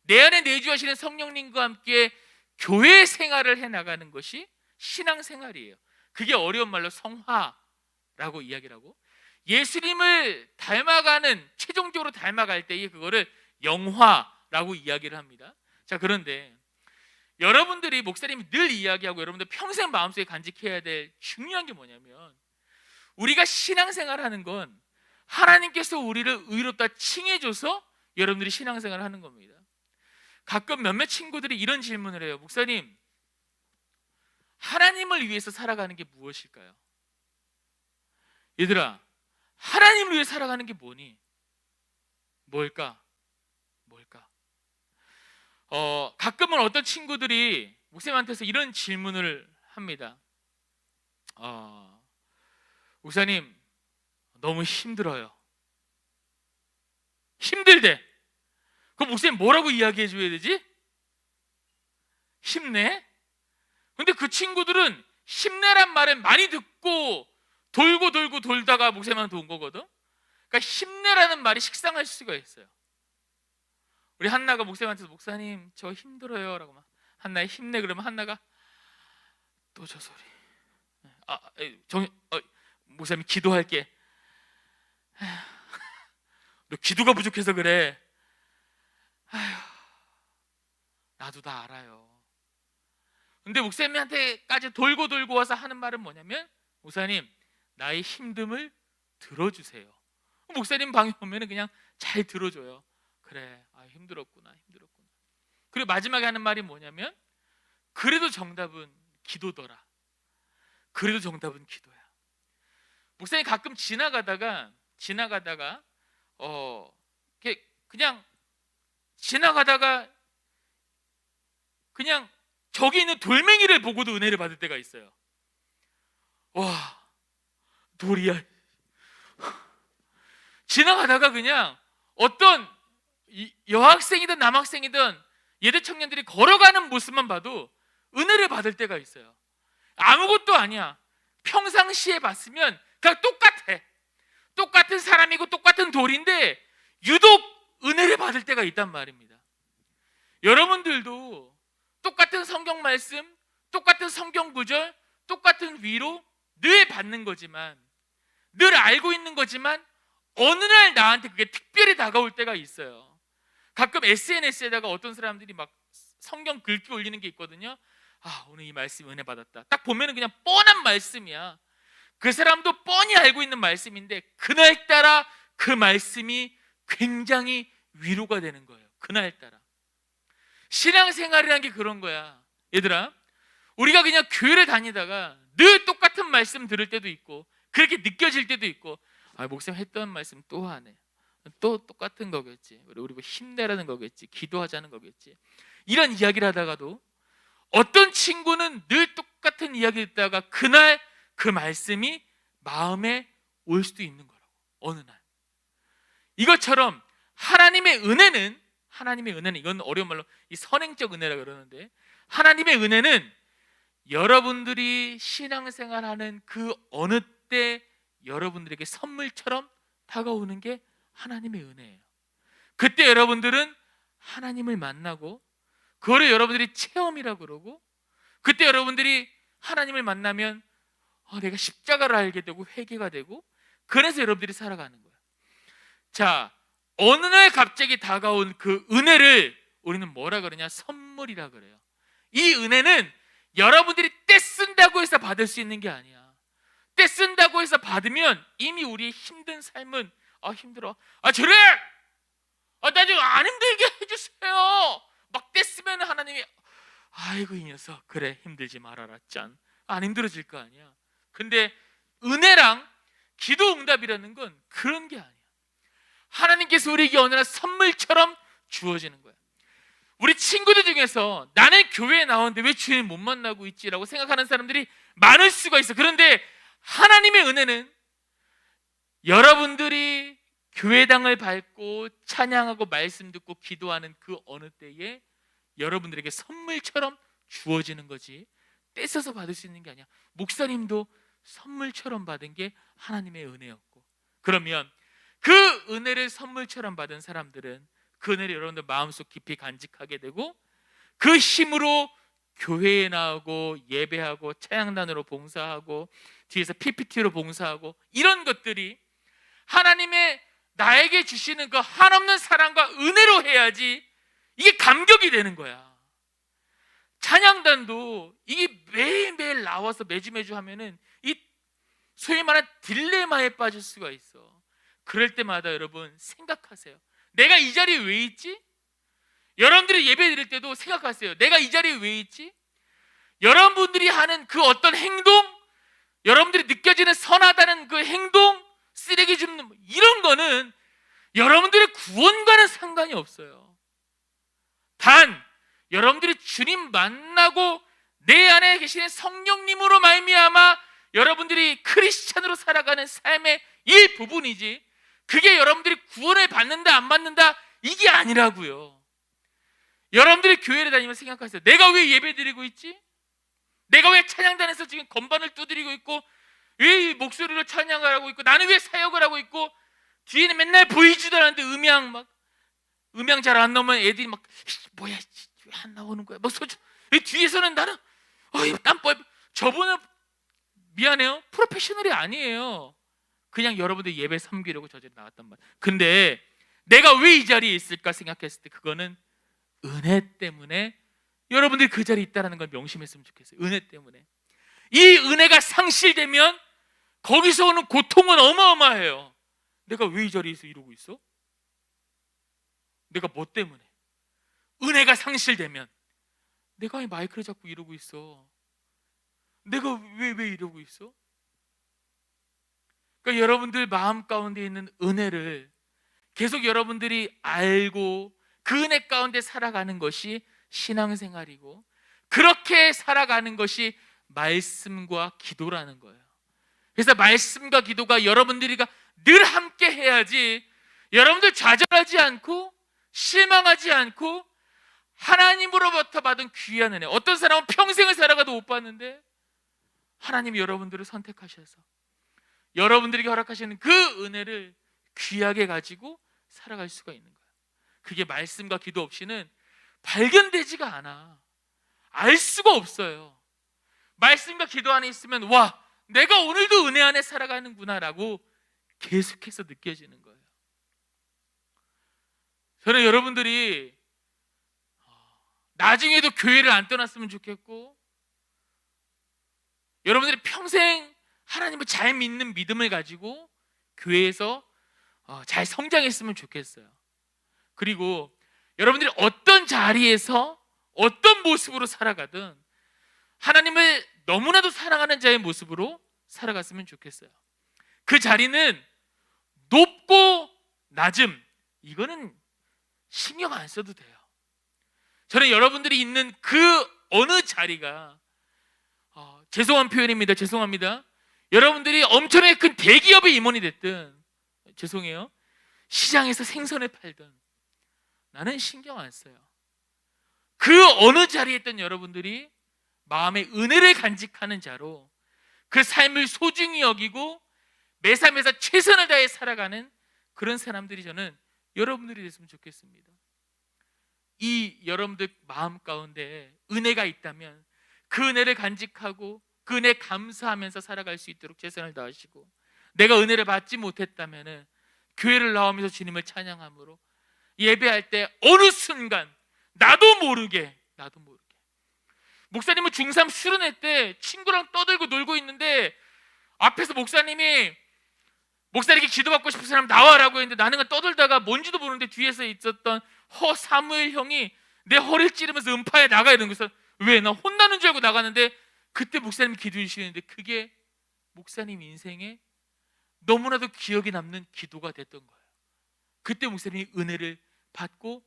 내 안에 내주하시는 성령님과 함께 교회 생활을 해나가는 것이 신앙생활이에요. 그게 어려운 말로 성화라고 이야기를 하고, 예수님을 닮아가는, 최종적으로 닮아갈 때에 그거를 영화라고 이야기를 합니다. 자, 그런데 여러분들이, 목사님이 늘 이야기하고 여러분들 평생 마음속에 간직해야 될 중요한 게 뭐냐면, 우리가 신앙생활 하는 건 하나님께서 우리를 의롭다 칭해줘서 여러분들이 신앙생활을 하는 겁니다. 가끔 몇몇 친구들이 이런 질문을 해요. 목사님, 하나님을 위해서 살아가는 게 무엇일까요? 얘들아, 하나님을 위해 살아가는 게 뭐니? 뭘까? 가끔은 어떤 친구들이 목사님한테서 이런 질문을 합니다. 목사님, 너무 힘들어요. 힘들대. 그럼 목사님 뭐라고 이야기해 줘야 되지? 힘내? 근데 그 친구들은 힘내란 말을 많이 듣고 돌고 돌다가 목사님한테 온 거거든. 그러니까 힘내라는 말이 식상할 수가 있어요. 우리 한나가 목사님한테 목사님 저 힘들어요 라고 막 한나의 힘내 그러면 한나가 또 저 소리 목사님 기도할게. 너 기도가 부족해서 그래. 아휴, 나도 다 알아요. 근데 목사님한테까지 돌고 와서 하는 말은 뭐냐면 목사님 나의 힘듦을 들어주세요. 목사님 방에 오면 그냥 잘 들어줘요. 그래 힘들었구나. 그리고 마지막에 하는 말이 뭐냐면 그래도 정답은 기도더라. 그래도 정답은 기도야. 목사님 가끔 지나가다가 그냥 지나가다가 그냥 저기 있는 돌멩이를 보고도 은혜를 받을 때가 있어요. 와, 돌이야. 지나가다가 그냥 어떤 여학생이든 남학생이든 예대 청년들이 걸어가는 모습만 봐도 은혜를 받을 때가 있어요. 아무것도 아니야. 평상시에 봤으면 그냥 똑같은 사람이고 똑같은 돌인데 유독 은혜를 받을 때가 있단 말입니다. 여러분들도 똑같은 성경 말씀, 똑같은 성경 구절, 똑같은 위로 늘 받는 거지만, 늘 알고 있는 거지만 어느 날 나한테 그게 특별히 다가올 때가 있어요. 가끔 SNS에다가 어떤 사람들이 막 성경 글귀 올리는 게 있거든요. 오늘 이 말씀 은혜 받았다. 딱 보면은 그냥 뻔한 말씀이야. 그 사람도 뻔히 알고 있는 말씀인데 그날따라 그 말씀이 굉장히 위로가 되는 거예요. 그날따라. 신앙생활이라는 게 그런 거야. 얘들아, 우리가 그냥 교회를 다니다가 늘 똑같은 말씀 들을 때도 있고 그렇게 느껴질 때도 있고 목사님 했던 말씀 또 하네. 또 똑같은 거겠지. 우리 뭐 힘내라는 거겠지. 기도하자는 거겠지. 이런 이야기를 하다가도 어떤 친구는 늘 똑같은 이야기 듣다가 그날 그 말씀이 마음에 올 수도 있는 거라고. 어느 날. 이것처럼 하나님의 은혜는 이건 어려운 말로 이 선행적 은혜라 그러는데 하나님의 은혜는 여러분들이 신앙생활하는 그 어느 때 여러분들에게 선물처럼 다가오는 게 하나님의 은혜예요. 그때 여러분들은 하나님을 만나고 그거를 여러분들이 체험이라고 그러고 그때 여러분들이 하나님을 만나면 내가 십자가를 알게 되고 회개가 되고 그래서 여러분들이 살아가는 거예요. 자, 어느 날 갑자기 다가온 그 은혜를 우리는 뭐라 그러냐? 선물이라 그래요. 이 은혜는 여러분들이 떼쓴다고 해서 받을 수 있는 게 아니야. 떼쓴다고 해서 받으면 이미 우리의 힘든 삶은 힘들어. 저래! 나 좀 안 힘들게 해주세요. 막 떼쓰면 하나님이 아이고 이 녀석 그래 힘들지 말아라 짠. 안 힘들어질 거 아니야. 근데 은혜랑 기도 응답이라는 건 그런 게 아니야. 하나님께서 우리에게 어느 날 선물처럼 주어지는 거야. 우리 친구들 중에서 나는 교회에 나오는데 왜 주님 못 만나고 있지라고 생각하는 사람들이 많을 수가 있어. 그런데 하나님의 은혜는 여러분들이 교회당을 밟고 찬양하고 말씀 듣고 기도하는 그 어느 때에 여러분들에게 선물처럼 주어지는 거지 떼써서 받을 수 있는 게 아니야. 목사님도 선물처럼 받은 게 하나님의 은혜였고, 그러면 그 은혜를 선물처럼 받은 사람들은 그 은혜를 여러분들 마음속 깊이 간직하게 되고 그 힘으로 교회에 나오고 예배하고 찬양단으로 봉사하고 뒤에서 PPT로 봉사하고 이런 것들이 하나님의 나에게 주시는 그 한없는 사랑과 은혜로 해야지 이게 감격이 되는 거야. 찬양단도 이게 매일매일 나와서 매주 하면은 이 소위 말하는 딜레마에 빠질 수가 있어. 그럴 때마다 여러분 생각하세요. 내가 이 자리에 왜 있지? 여러분들이 예배 드릴 때도 생각하세요. 내가 이 자리에 왜 있지? 여러분들이 하는 그 어떤 행동, 여러분들이 느껴지는 선하다는 그 행동, 쓰레기 줍는 이런 거는 여러분들의 구원과는 상관이 없어요. 단 여러분들이 주님 만나고 내 안에 계시는 성령님으로 말미암아 여러분들이 크리스찬으로 살아가는 삶의 일부분이지 그게 여러분들이 구원을 받는다 안 받는다 이게 아니라고요. 여러분들이 교회를 다니면 생각하세요. 내가 왜 예배 드리고 있지? 내가 왜 찬양단에서 지금 건반을 두드리고 있고 왜 목소리로 찬양을 하고 있고 나는 왜 사역을 하고 있고 뒤에는 맨날 보이지도 않는데 음향 막 음향 잘 안 나오면 애들이 막 뭐야 왜 안 나오는 거야? 뭐 소주 뒤에서는 나는 땀 뻘. 저분은 미안해요, 프로페셔널이 아니에요. 그냥 여러분들 예배 섬기려고 저 자리에 나왔단 말이에요. 근데 내가 왜 이 자리에 있을까 생각했을 때 그거는 은혜 때문에 여러분들이 그 자리에 있다는 걸 명심했으면 좋겠어요. 은혜 때문에. 이 은혜가 상실되면 거기서 오는 고통은 어마어마해요. 내가 왜 이 자리에서 이러고 있어? 내가 뭐 때문에? 은혜가 상실되면 내가 왜 마이크를 잡고 이러고 있어? 내가 왜 이러고 있어? 그러니까 여러분들 마음 가운데 있는 은혜를 계속 여러분들이 알고 그 은혜 가운데 살아가는 것이 신앙생활이고, 그렇게 살아가는 것이 말씀과 기도라는 거예요. 그래서 말씀과 기도가 여러분들이가 늘 함께 해야지 여러분들 좌절하지 않고 실망하지 않고 하나님으로부터 받은 귀한 은혜. 어떤 사람은 평생을 살아가도 못 받는데 하나님이 여러분들을 선택하셔서 여러분들에게 허락하시는 그 은혜를 귀하게 가지고 살아갈 수가 있는 거예요. 그게 말씀과 기도 없이는 발견되지가 않아. 알 수가 없어요. 말씀과 기도 안에 있으면 와, 내가 오늘도 은혜 안에 살아가는구나 라고 계속해서 느껴지는 거예요. 저는 여러분들이 나중에도 교회를 안 떠났으면 좋겠고, 여러분들이 평생 하나님을 잘 믿는 믿음을 가지고 교회에서 잘 성장했으면 좋겠어요. 그리고 여러분들이 어떤 자리에서 어떤 모습으로 살아가든 하나님을 너무나도 사랑하는 자의 모습으로 살아갔으면 좋겠어요. 그 자리는 높고 낮음, 이거는 신경 안 써도 돼요. 저는 여러분들이 있는 그 어느 자리가 죄송한 표현입니다. 죄송합니다. 여러분들이 엄청나게 큰 대기업의 임원이 됐든, 죄송해요, 시장에서 생선을 팔든 나는 신경 안 써요. 그 어느 자리에 있던 여러분들이 마음의 은혜를 간직하는 자로 그 삶을 소중히 여기고 매사매사 최선을 다해 살아가는 그런 사람들이 저는 여러분들이 됐으면 좋겠습니다. 이 여러분들 마음 가운데 은혜가 있다면 그 은혜를 간직하고 그 은혜 감사하면서 살아갈 수 있도록 최선을 다하시고, 내가 은혜를 받지 못했다면 교회를 나오면서 주님을 찬양함으로 예배할 때 어느 순간 나도 모르게 목사님은 중3 수련회 때 친구랑 떠들고 놀고 있는데 앞에서 목사님이 목사님께 기도받고 싶은 사람 나와라고 했는데 나는 떠들다가 뭔지도 모르는데 뒤에서 있었던 사무엘 형이 내 허리를 찌르면서 음파에 나가 이러는 거예요. 왜? 나 혼나는 줄 알고 나가는데 그때 목사님이 기도해 주시는데 그게 목사님 인생에 너무나도 기억에 남는 기도가 됐던 거예요. 그때 목사님이 은혜를 받고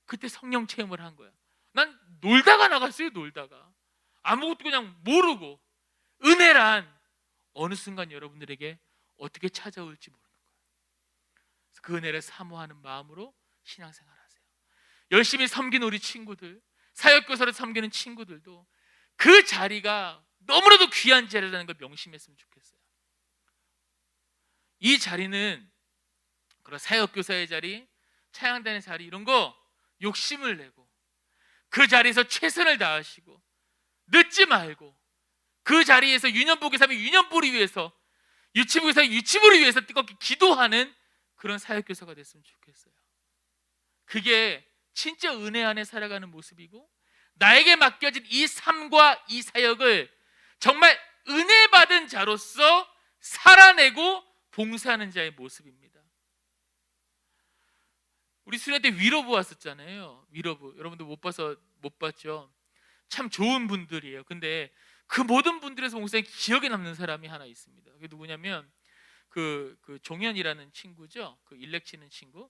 그때 성령 체험을 한 거야. 난 놀다가 나갔어요. 놀다가 아무것도 그냥 모르고. 은혜란 어느 순간 여러분들에게 어떻게 찾아올지 모르는 거예요. 그래서 그 은혜를 사모하는 마음으로 신앙생활 하세요. 열심히 섬긴 우리 친구들, 사역교사를 섬기는 친구들도 그 자리가 너무나도 귀한 자리라는 걸 명심했으면 좋겠어요. 이 자리는 그런 사역교사의 자리, 찬양단의 자리, 이런 거 욕심을 내고 그 자리에서 최선을 다하시고 늦지 말고 그 자리에서 유년부에 사면 유년부를 위해서, 유치부에 사면 유치부를 위해서 뜨겁게 기도하는 그런 사역교사가 됐으면 좋겠어요. 그게 진짜 은혜 안에 살아가는 모습이고, 나에게 맡겨진 이 삶과 이 사역을 정말 은혜 받은 자로서 살아내고 봉사하는 자의 모습입니다. 우리 수련 때 위로부 왔었잖아요. 위로부 여러분들 못 봤죠? 참 좋은 분들이에요. 근데 그 모든 분들에서 목사님 기억에 남는 사람이 하나 있습니다. 그게 누구냐면 그 종현이라는 친구죠. 그 일렉 치는 친구.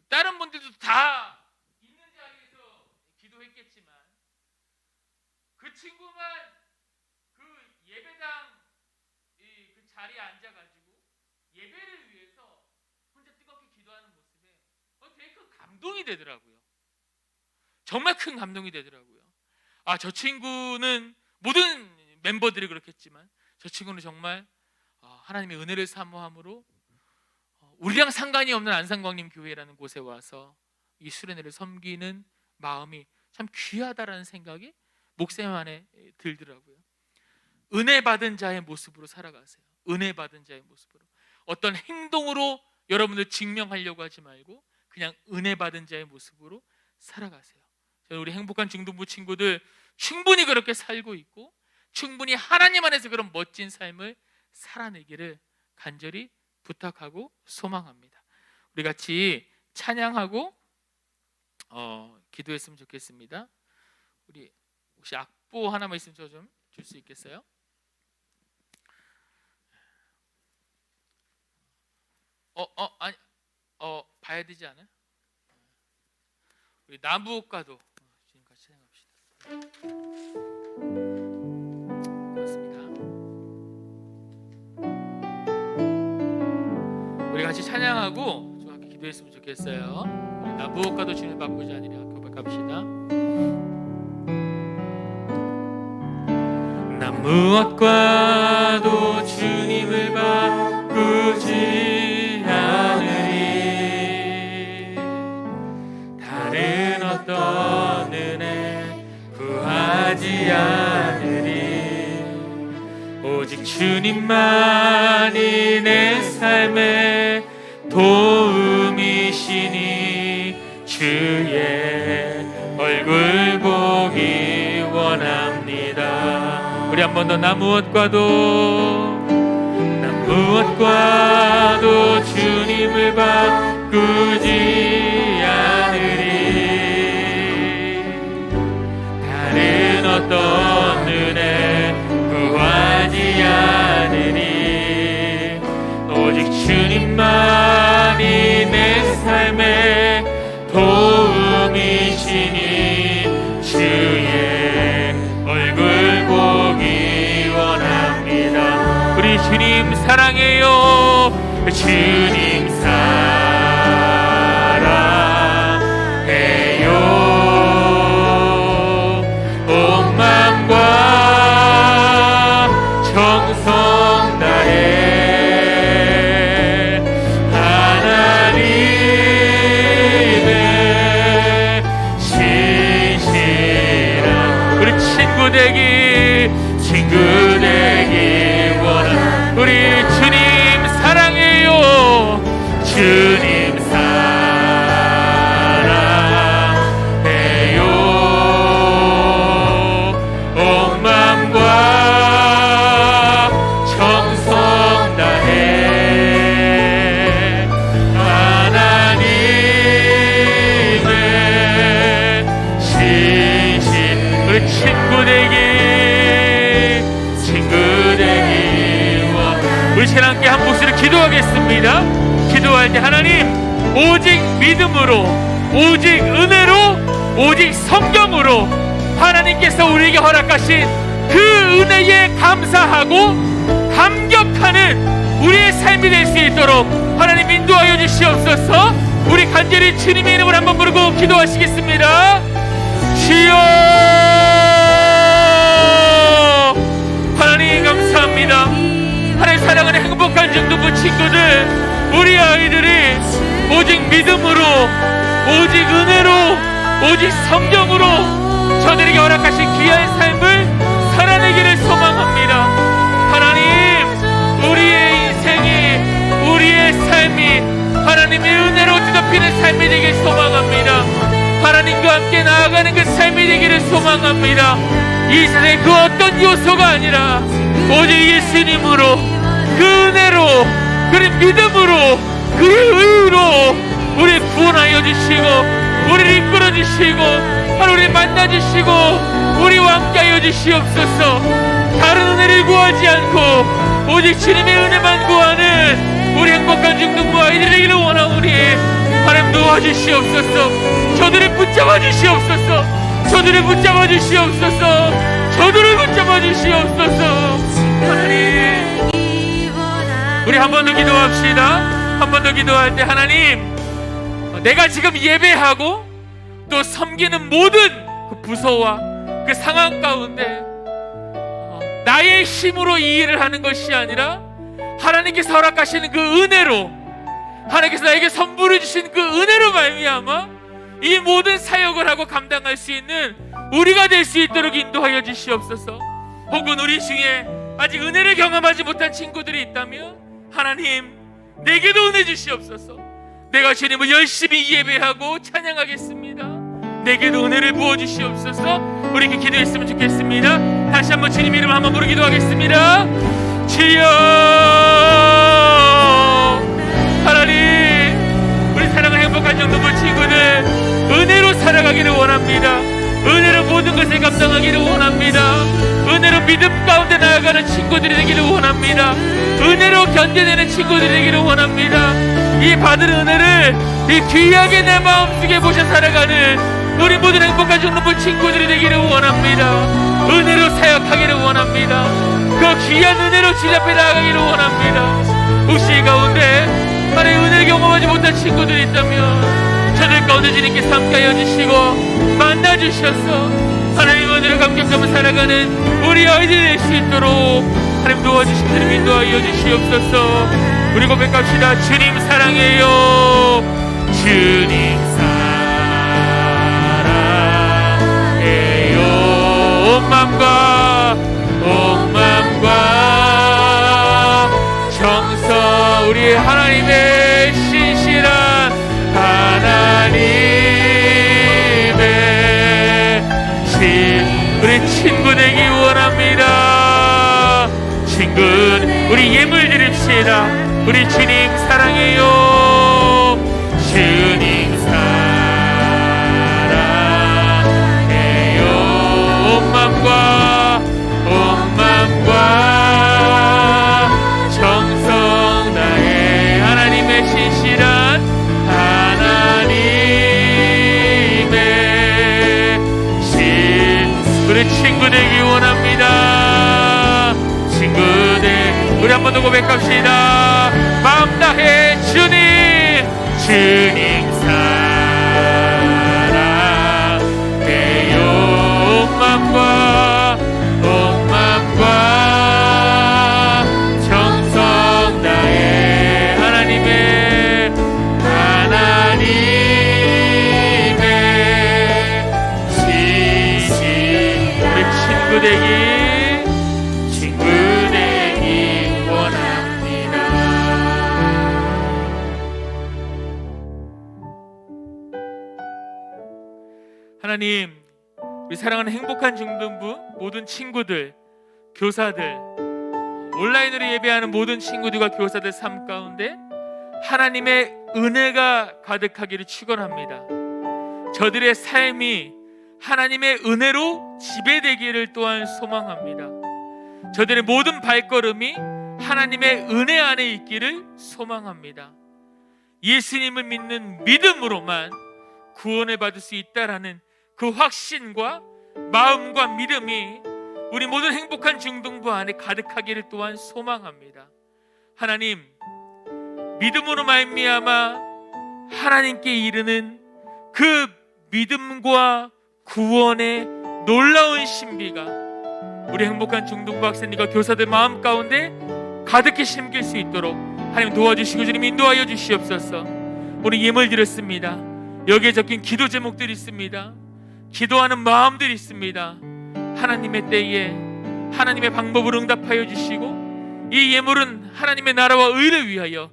다른 분들도 다 있는 자리에서 기도했겠지만 그 친구만 그 예배당 그 자리에 앉아가지고 예배를 위해서 혼자 뜨겁게 기도하는 모습에 되게 큰 감동이 되더라고요. 정말 큰 감동이 되더라고요. 저 친구는 모든 멤버들이 그렇겠지만 저 친구는 정말 하나님의 은혜를 사모함으로 우리랑 상관이 없는 안산광림 교회라는 곳에 와서 이 수련회를 섬기는 마음이 참 귀하다라는 생각이 목사님 안에 들더라고요. 은혜 받은 자의 모습으로 살아가세요. 은혜 받은 자의 모습으로. 어떤 행동으로 여러분들 증명하려고 하지 말고 그냥 은혜 받은 자의 모습으로 살아가세요. 저는 우리 행복한 중등부 친구들 충분히 그렇게 살고 있고 충분히 하나님 안에서 그런 멋진 삶을 살아내기를 간절히 부탁하고 소망합니다. 우리 같이 찬양하고 기도했으면 좋겠습니다. 우리 혹시 악보 하나만 있으면 저 좀 줄 수 있겠어요? 아니, 봐야 되지 않아요? 우리 나무옥과도 주님 같이 찬양합시다. 고맙습니다. 우리 같이 찬양하고 좀 함께 기도했으면 좋겠어요. 우리 나무옥과도 주님 바꾸지 아니라 고백합시다. 나 무엇과도 주님을 바꾸지 않으리. 다른 어떤 은혜 구하지 않으리. 오직 주님만이 내 삶의 도움이시니 주의 얼굴 보기 원합니다. 우리 한 번 더 나 무엇과도 주님을 바꾸지 않으리. 다른 어떤 은혜 구하지 않으리. 오직 주님만이 내 삶의 도움이시니 주의 얼굴 보기 원합니다. 우리 주님 사랑해요. 주님 사랑해요. 온 마음과 정성 다해 하나님의 신실한 우리 친구 되기 원합니다. 우리 주님 사랑해요. 주님 사랑해요. 온 마음과 정성 다해 하나님의 신신 우리 친구 되기 우리 신앙께 한 목소리로 기도하겠습니다. 기도할 때 하나님 오직 믿음으로 오직 은혜로 오직 성경으로 하나님께서 우리에게 허락하신 그 은혜에 감사하고 감격하는 우리의 삶이 될 수 있도록 하나님 인도하여 주시옵소서. 우리 간절히 주님의 이름을 한번 부르고 기도하시겠습니다. 주여 하나님 감사합니다. 하나님 사랑하는 행복한 중등부 친구들 우리 아이들이 오직 믿음으로 오직 은혜로 오직 성경으로 저들에게 허락하신 귀한 삶을 살아내기를 소망합니다. 하나님 우리의 인생이 우리의 삶이 하나님의 은혜로 뒤덮이는 삶이 되길 소망합니다. 하나님과 함께 나아가는 그 삶이 되기를 소망합니다. 이 세상의 그 어떤 요소가 아니라 오직 예수님으로 그 은혜로 그의 믿음으로 그의 의로 우리 구원하여 주시고 우리를 이끌어 주시고 우리를 만나 주시고 우리와 함께하여 주시옵소서. 다른 은혜를 구하지 않고 오직 주님의 은혜만 구하는 우리 행복한 중등부 아이들이 되기를 원하오니 하나님 도와주시옵소서. 저들을 붙잡아 주시옵소서. 저들을 붙잡아 주시옵소서. 저들을 붙잡아 주시옵소서. 하나님 우리 한 번 더 기도합시다. 한 번 더 기도할 때 하나님 내가 지금 예배하고 또 섬기는 모든 그 부서와 그 상황 가운데 나의 힘으로 이 일을 하는 것이 아니라 하나님께서 허락하시는 그 은혜로 하나님께서 나에게 선물해 주신 그 은혜로 말미암아 이 모든 사역을 하고 감당할 수 있는 우리가 될 수 있도록 인도하여 주시옵소서. 혹은 우리 중에 아직 은혜를 경험하지 못한 친구들이 있다면 하나님, 내게도 은혜 주시옵소서. 내가 주님을 열심히 예배하고 찬양하겠습니다. 내게도 은혜를 부어주시옵소서. 우리 이렇게 기도했으면 좋겠습니다. 다시 한번 주님 이름 한번 부르 기도하겠습니다. 주여, 하나님, 우리 사랑하는 행복한 정동부 친구들 은혜로 살아가기를 원합니다. 은혜로 모든 것을 감당하기를 원합니다. 은혜로 믿음 가운데 나아가는 친구들이 되기를 원합니다. 은혜로 견뎌내는 친구들이 되기를 원합니다. 이 받은 은혜를 이 귀하게 내 마음속에 모셔 살아가는 우리 모든 행복한 정동부 친구들이 되기를 원합니다. 은혜로 사역하기를 원합니다. 그 귀한 은혜로 주님 앞에 나아가기를 원합니다. 혹시 이 가운데 하나님의 은혜를 경험하지 못한 친구들이 있다면 저들 가운데 주님께서 함께하여 주시고 만나주셔서 하나님 은혜를 감격하며 살아가는 우리 아이들이 될 수 있도록 하나님 도와주신 주님 인도하여 주시옵소서. 우리 고백합시다. 주님 사랑해요. 주님 사랑해요. 온 맘과 정성 우리 하나님의 신실한 하나님의 우리 친구 되기 원합니다. 친구, 우리 예물 드립시다. 우리 주님 사랑해요. 주님 사랑해요. 온 맘과 정성 다해 하나님의 신실한 하나님의 우리 친구 되기 원합니다. 친구들 우리 한 번 더 고백합시다. 마음 다해 주님 사랑해요. 온 맘과 정성 다해 하나님의 우리 친구 되기 원합니다. 하나님, 우리 사랑하는 행복한 중등부 모든 친구들, 교사들, 온라인으로 예배하는 모든 친구들과 교사들 삶 가운데 하나님의 은혜가 가득하기를 축원합니다. 저들의 삶이 하나님의 은혜로 지배되기를 또한 소망합니다. 저들의 모든 발걸음이 하나님의 은혜 안에 있기를 소망합니다. 예수님을 믿는 믿음으로만 구원을 받을 수 있다라는 그 확신과 마음과 믿음이 우리 모든 행복한 중등부 안에 가득하기를 또한 소망합니다. 하나님, 믿음으로 말미암아 하나님께 이르는 그 믿음과 구원의 놀라운 신비가 우리 행복한 중등부 학생들과 교사들 마음 가운데 가득히 심길 수 있도록 하나님 도와주시고 주님 인도하여 주시옵소서. 우리 예물 드렸습니다. 여기에 적힌 기도 제목들이 있습니다. 기도하는 마음들이 있습니다. 하나님의 때에 하나님의 방법으로 응답하여 주시고 이 예물은 하나님의 나라와 의를 위하여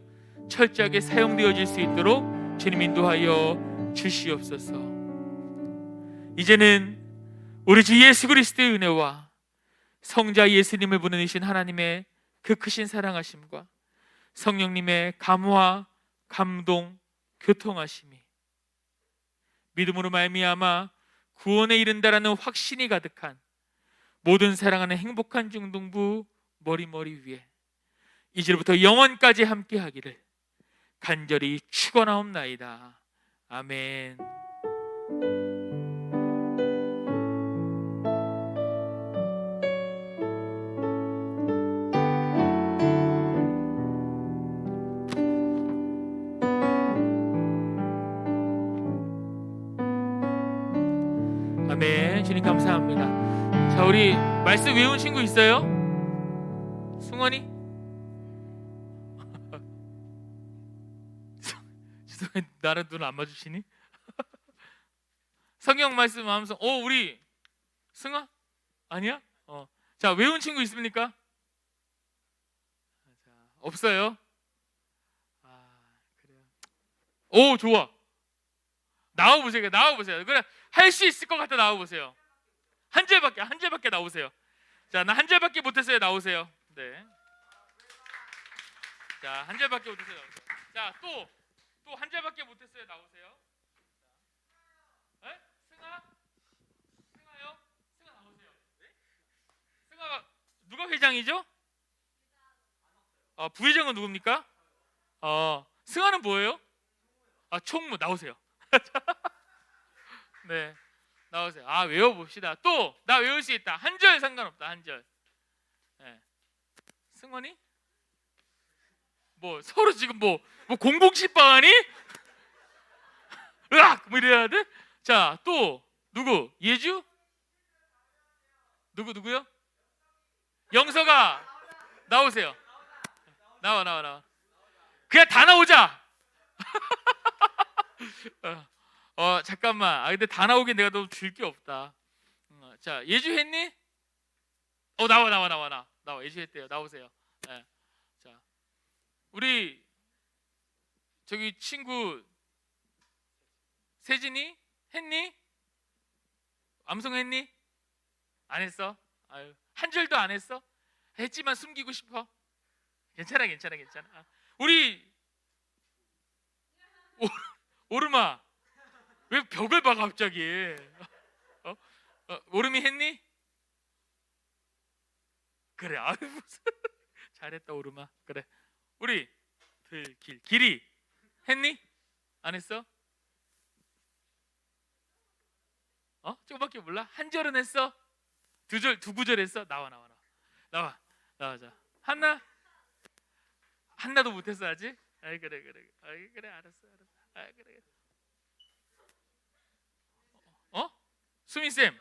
철저하게 사용되어질 수 있도록 주님 인도하여 주시옵소서. 이제는 우리 주 예수 그리스도의 은혜와 성자 예수님을 보내신 하나님의 그 크신 사랑하심과 성령님의 감화, 감동, 교통하심이 믿음으로 말미암아 구원에 이른다라는 확신이 가득한 모든 사랑하는 행복한 중등부 머리 위에 이제부터 영원까지 함께하기를 간절히 축원하옵나이다. 아멘. 아멘. 주님 감사합니다. 자, 우리 말씀 외운 친구 있어요? 승원이? 나랑 눈 안 마주치니? 성경 말씀 하면서 우리 승아? 아니야? 자, 외운 친구 있습니까? 자, 없어요? 그래요. 오, 좋아. 나와보세요. 그래, 할 수 있을 것 같아. 나와보세요. 한 절밖에 나오세요. 자, 나 한 절밖에 못했어요. 나오세요. 네. 자, 한 절밖에 못했어요. 나오세요. 자, 또 한 절밖에 못했어요. 나오세요. 네? 승아요? 승아 나오세요. 네? 승아가 누가 회장이죠? 부회장은 누굽니까? 승아는 뭐예요? 총무. 나오세요. 네, 나오세요. 외워봅시다. 또 나 외울 수 있다. 한 절 상관없다. 한 절. 네. 승원이? 뭐 서로 지금 뭐 공공식빵하니? 으악! 뭐 이래야 돼? 자, 또 누구? 예주? 누구요? 영서가 나오세요. 나와. 그냥 다 나오자. 잠깐만. 근데 다 나오긴 내가 너무 줄 게 없다. 자, 예주 했니? 나와. 예주 했대요. 나오세요. 네. 자, 우리 저기 친구 세진이 했니? 암송했니? 안 했어? 한 줄도 안 했어? 했지만 숨기고 싶어? 괜찮아. 우리 오르마, 왜 벽을 봐 갑자기? 오름이 했니? 그래. 무슨 잘했다 오르마. 그래. 우리 길이 했니? 안 했어? 조금밖에 몰라? 한 절은 했어? 두 구절 했어? 나와. 자, 한나도 못했어 아직? 그래. 알았어. 그래. 수민 쌤.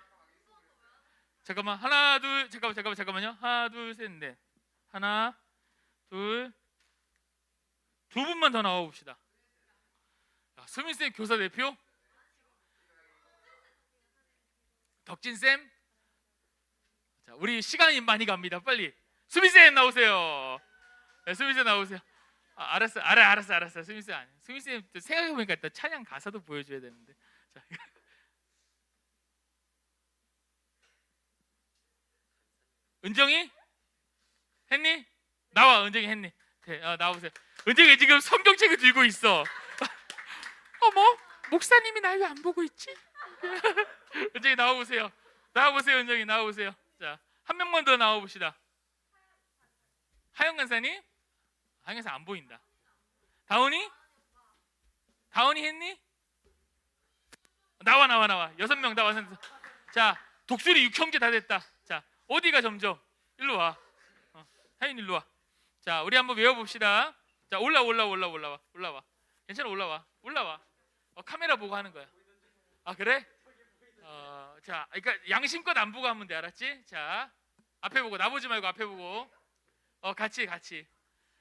잠깐만. 하나 둘 잠깐만요. 하나 둘 셋 넷. 하나 둘 두 분만 더 나와 봅시다. 수민 쌤 교사 대표. 덕진 쌤. 자, 우리 시간이 많이 갑니다. 빨리 수민 쌤 나오세요. 네, 수민 쌤 나오세요. 알았어. 수민 쌤 아니야. 수민 쌤 생각해 보니까 일단 찬양 가사도 보여줘야 되는데. 자. 은정이 했니? 나와. 은정이 했니? 네, 나오세요. 은정이 지금 성경책을 들고 있어. 어머, 목사님이 날 왜 안 보고 있지? 은정이 나와보세요. 은정이 나와보세요. 자, 한 명만 더 나와봅시다. 하영 간사님? 하영 간사 안 보인다. 다운이 했니? 나와. 6명 나와. 자, 독수리 6형제 다 됐다. 자, 어디가 점점? 일로 와. 하윤 일로 와. 자, 우리 한번 외워봅시다. 자, 올라와. 괜찮아, 올라와. 카메라 보고 하는 거야. 그래? 자, 그러니까 양심껏 안 보고 하면 돼, 알았지? 자, 앞에 보고, 나 보지 말고 앞에 보고. 같이.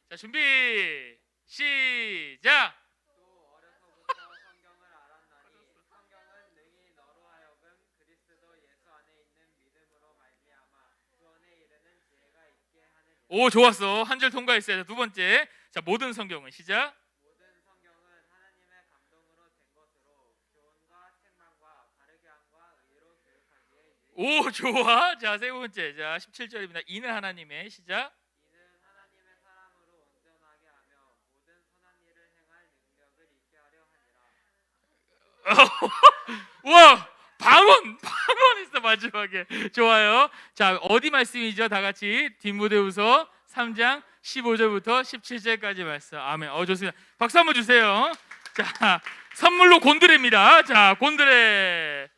자, 준비 시작. 또 어려서부터 성경을 알았나니 성경은 능히 너로 하여금 그리스도 예수 안에 있는 믿음으로 말미암아 구원에 이르는 지혜가 있게 하느니라. 오, 좋았어. 한 절 통과했어요. 두 번째. 자, 모든 성경은 시작. 모든 성경은 하나님의 감동으로 된 것으로 교훈과 책망과 바르게 함과 의로 교육하기에 오, 좋아. 자, 세 번째. 자, 17절입니다. 이는 하나님의 시작. 이는 하나님의 사람으로 온전하게 하며 모든 선한 일을 행할 능력을 있게 하려 하니라. 우와, 방언 있어 마지막에. 좋아요. 자, 어디 말씀이죠? 다 같이 디모데후서 3장 15절부터 17절까지 말씀. 아멘. 좋습니다. 박수 한번 주세요. 자, 선물로 곤드레입니다. 자, 곤드레.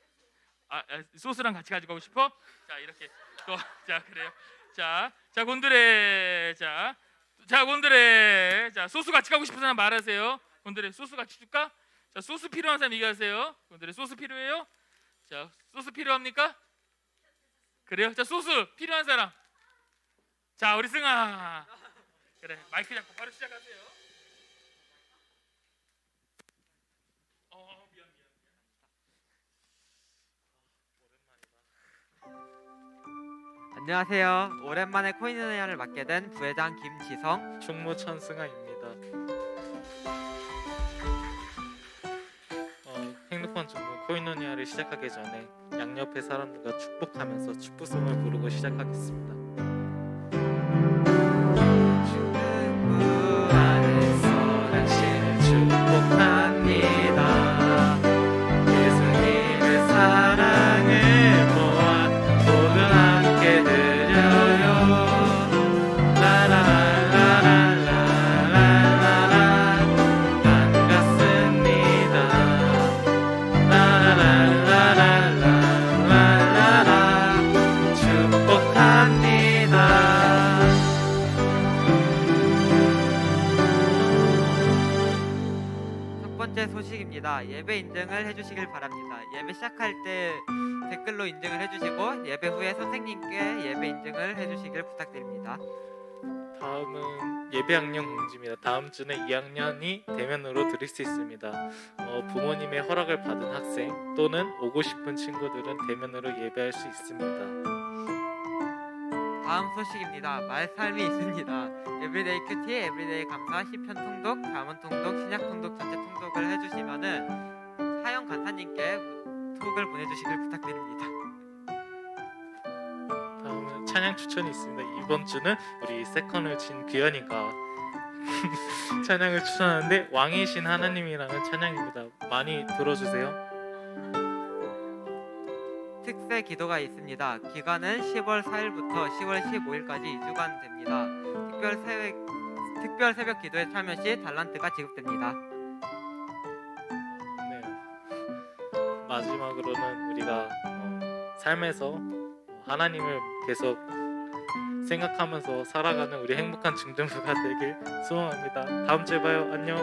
소스랑 같이 가지고 가고 싶어? 자, 이렇게 또. 자, 그래요. 자, 곤드레. 자, 곤드레. 자, 소스 같이 가고 싶은 사람 말하세요. 곤드레 소스 같이 줄까? 자, 소스 필요한 사람 얘기하세요. 곤드레 소스 필요해요? 자, 소스 필요합니까? 그래요? 자, 소스 필요한 사람. 자, 우리 승아. 그래, 마이크 잡고 바로 시작하세요. 안녕하세요. 오랜만에 코인노니아를 맡게 된 부회장 김지성. 충무 천승아입니다. 행복한 충무 코인노니아를 시작하기 전에 양옆의 사람들과 축복하면서 축복송을 부르고 시작하겠습니다. 축구 안에서 당신을 축복합니다. 예수님의 사랑을 모아 모두 함께 드려요. 라라라라라라라라 반갑습니다. 라라라라라라라라 축복합니다. 첫 번째 소식입니다. 예배 인증을 해주시길 바랍니다. 예배 시작할 때 댓글로 인증을 해주시고 예배 후에 선생님께 예배 인증을 해주시길 부탁드립니다. 다음은 예배학년 공지입니다. 다음 주는 2학년이 대면으로 들을 수 있습니다. 부모님의 허락을 받은 학생 또는 오고 싶은 친구들은 대면으로 예배할 수 있습니다. 다음 소식입니다. 말씀이 있습니다. 에브리데이 큐티, 에브리데이 감사, 시편 통독, 잠언 통독, 신약 통독, 전체 통독을 해주시면은 사형 간사님께 톡을 보내주시길 부탁드립니다. 다음은 찬양 추천이 있습니다. 이번 주는 우리 세컨을 친 규현이가 찬양을 추천하는데 왕이신 하나님이라는 찬양입니다. 많이 들어주세요. 특세 기도가 있습니다. 기간은 10월 4일부터 10월 15일까지 2주간 됩니다. 특별 새벽 기도에 참여 시 달란트가 지급됩니다. 네. 마지막으로는 우리가 삶에서 하나님을 계속 생각하면서 살아가는 우리 행복한 중등부가 되길 소원합니다. 다음 주에 봐요. 안녕.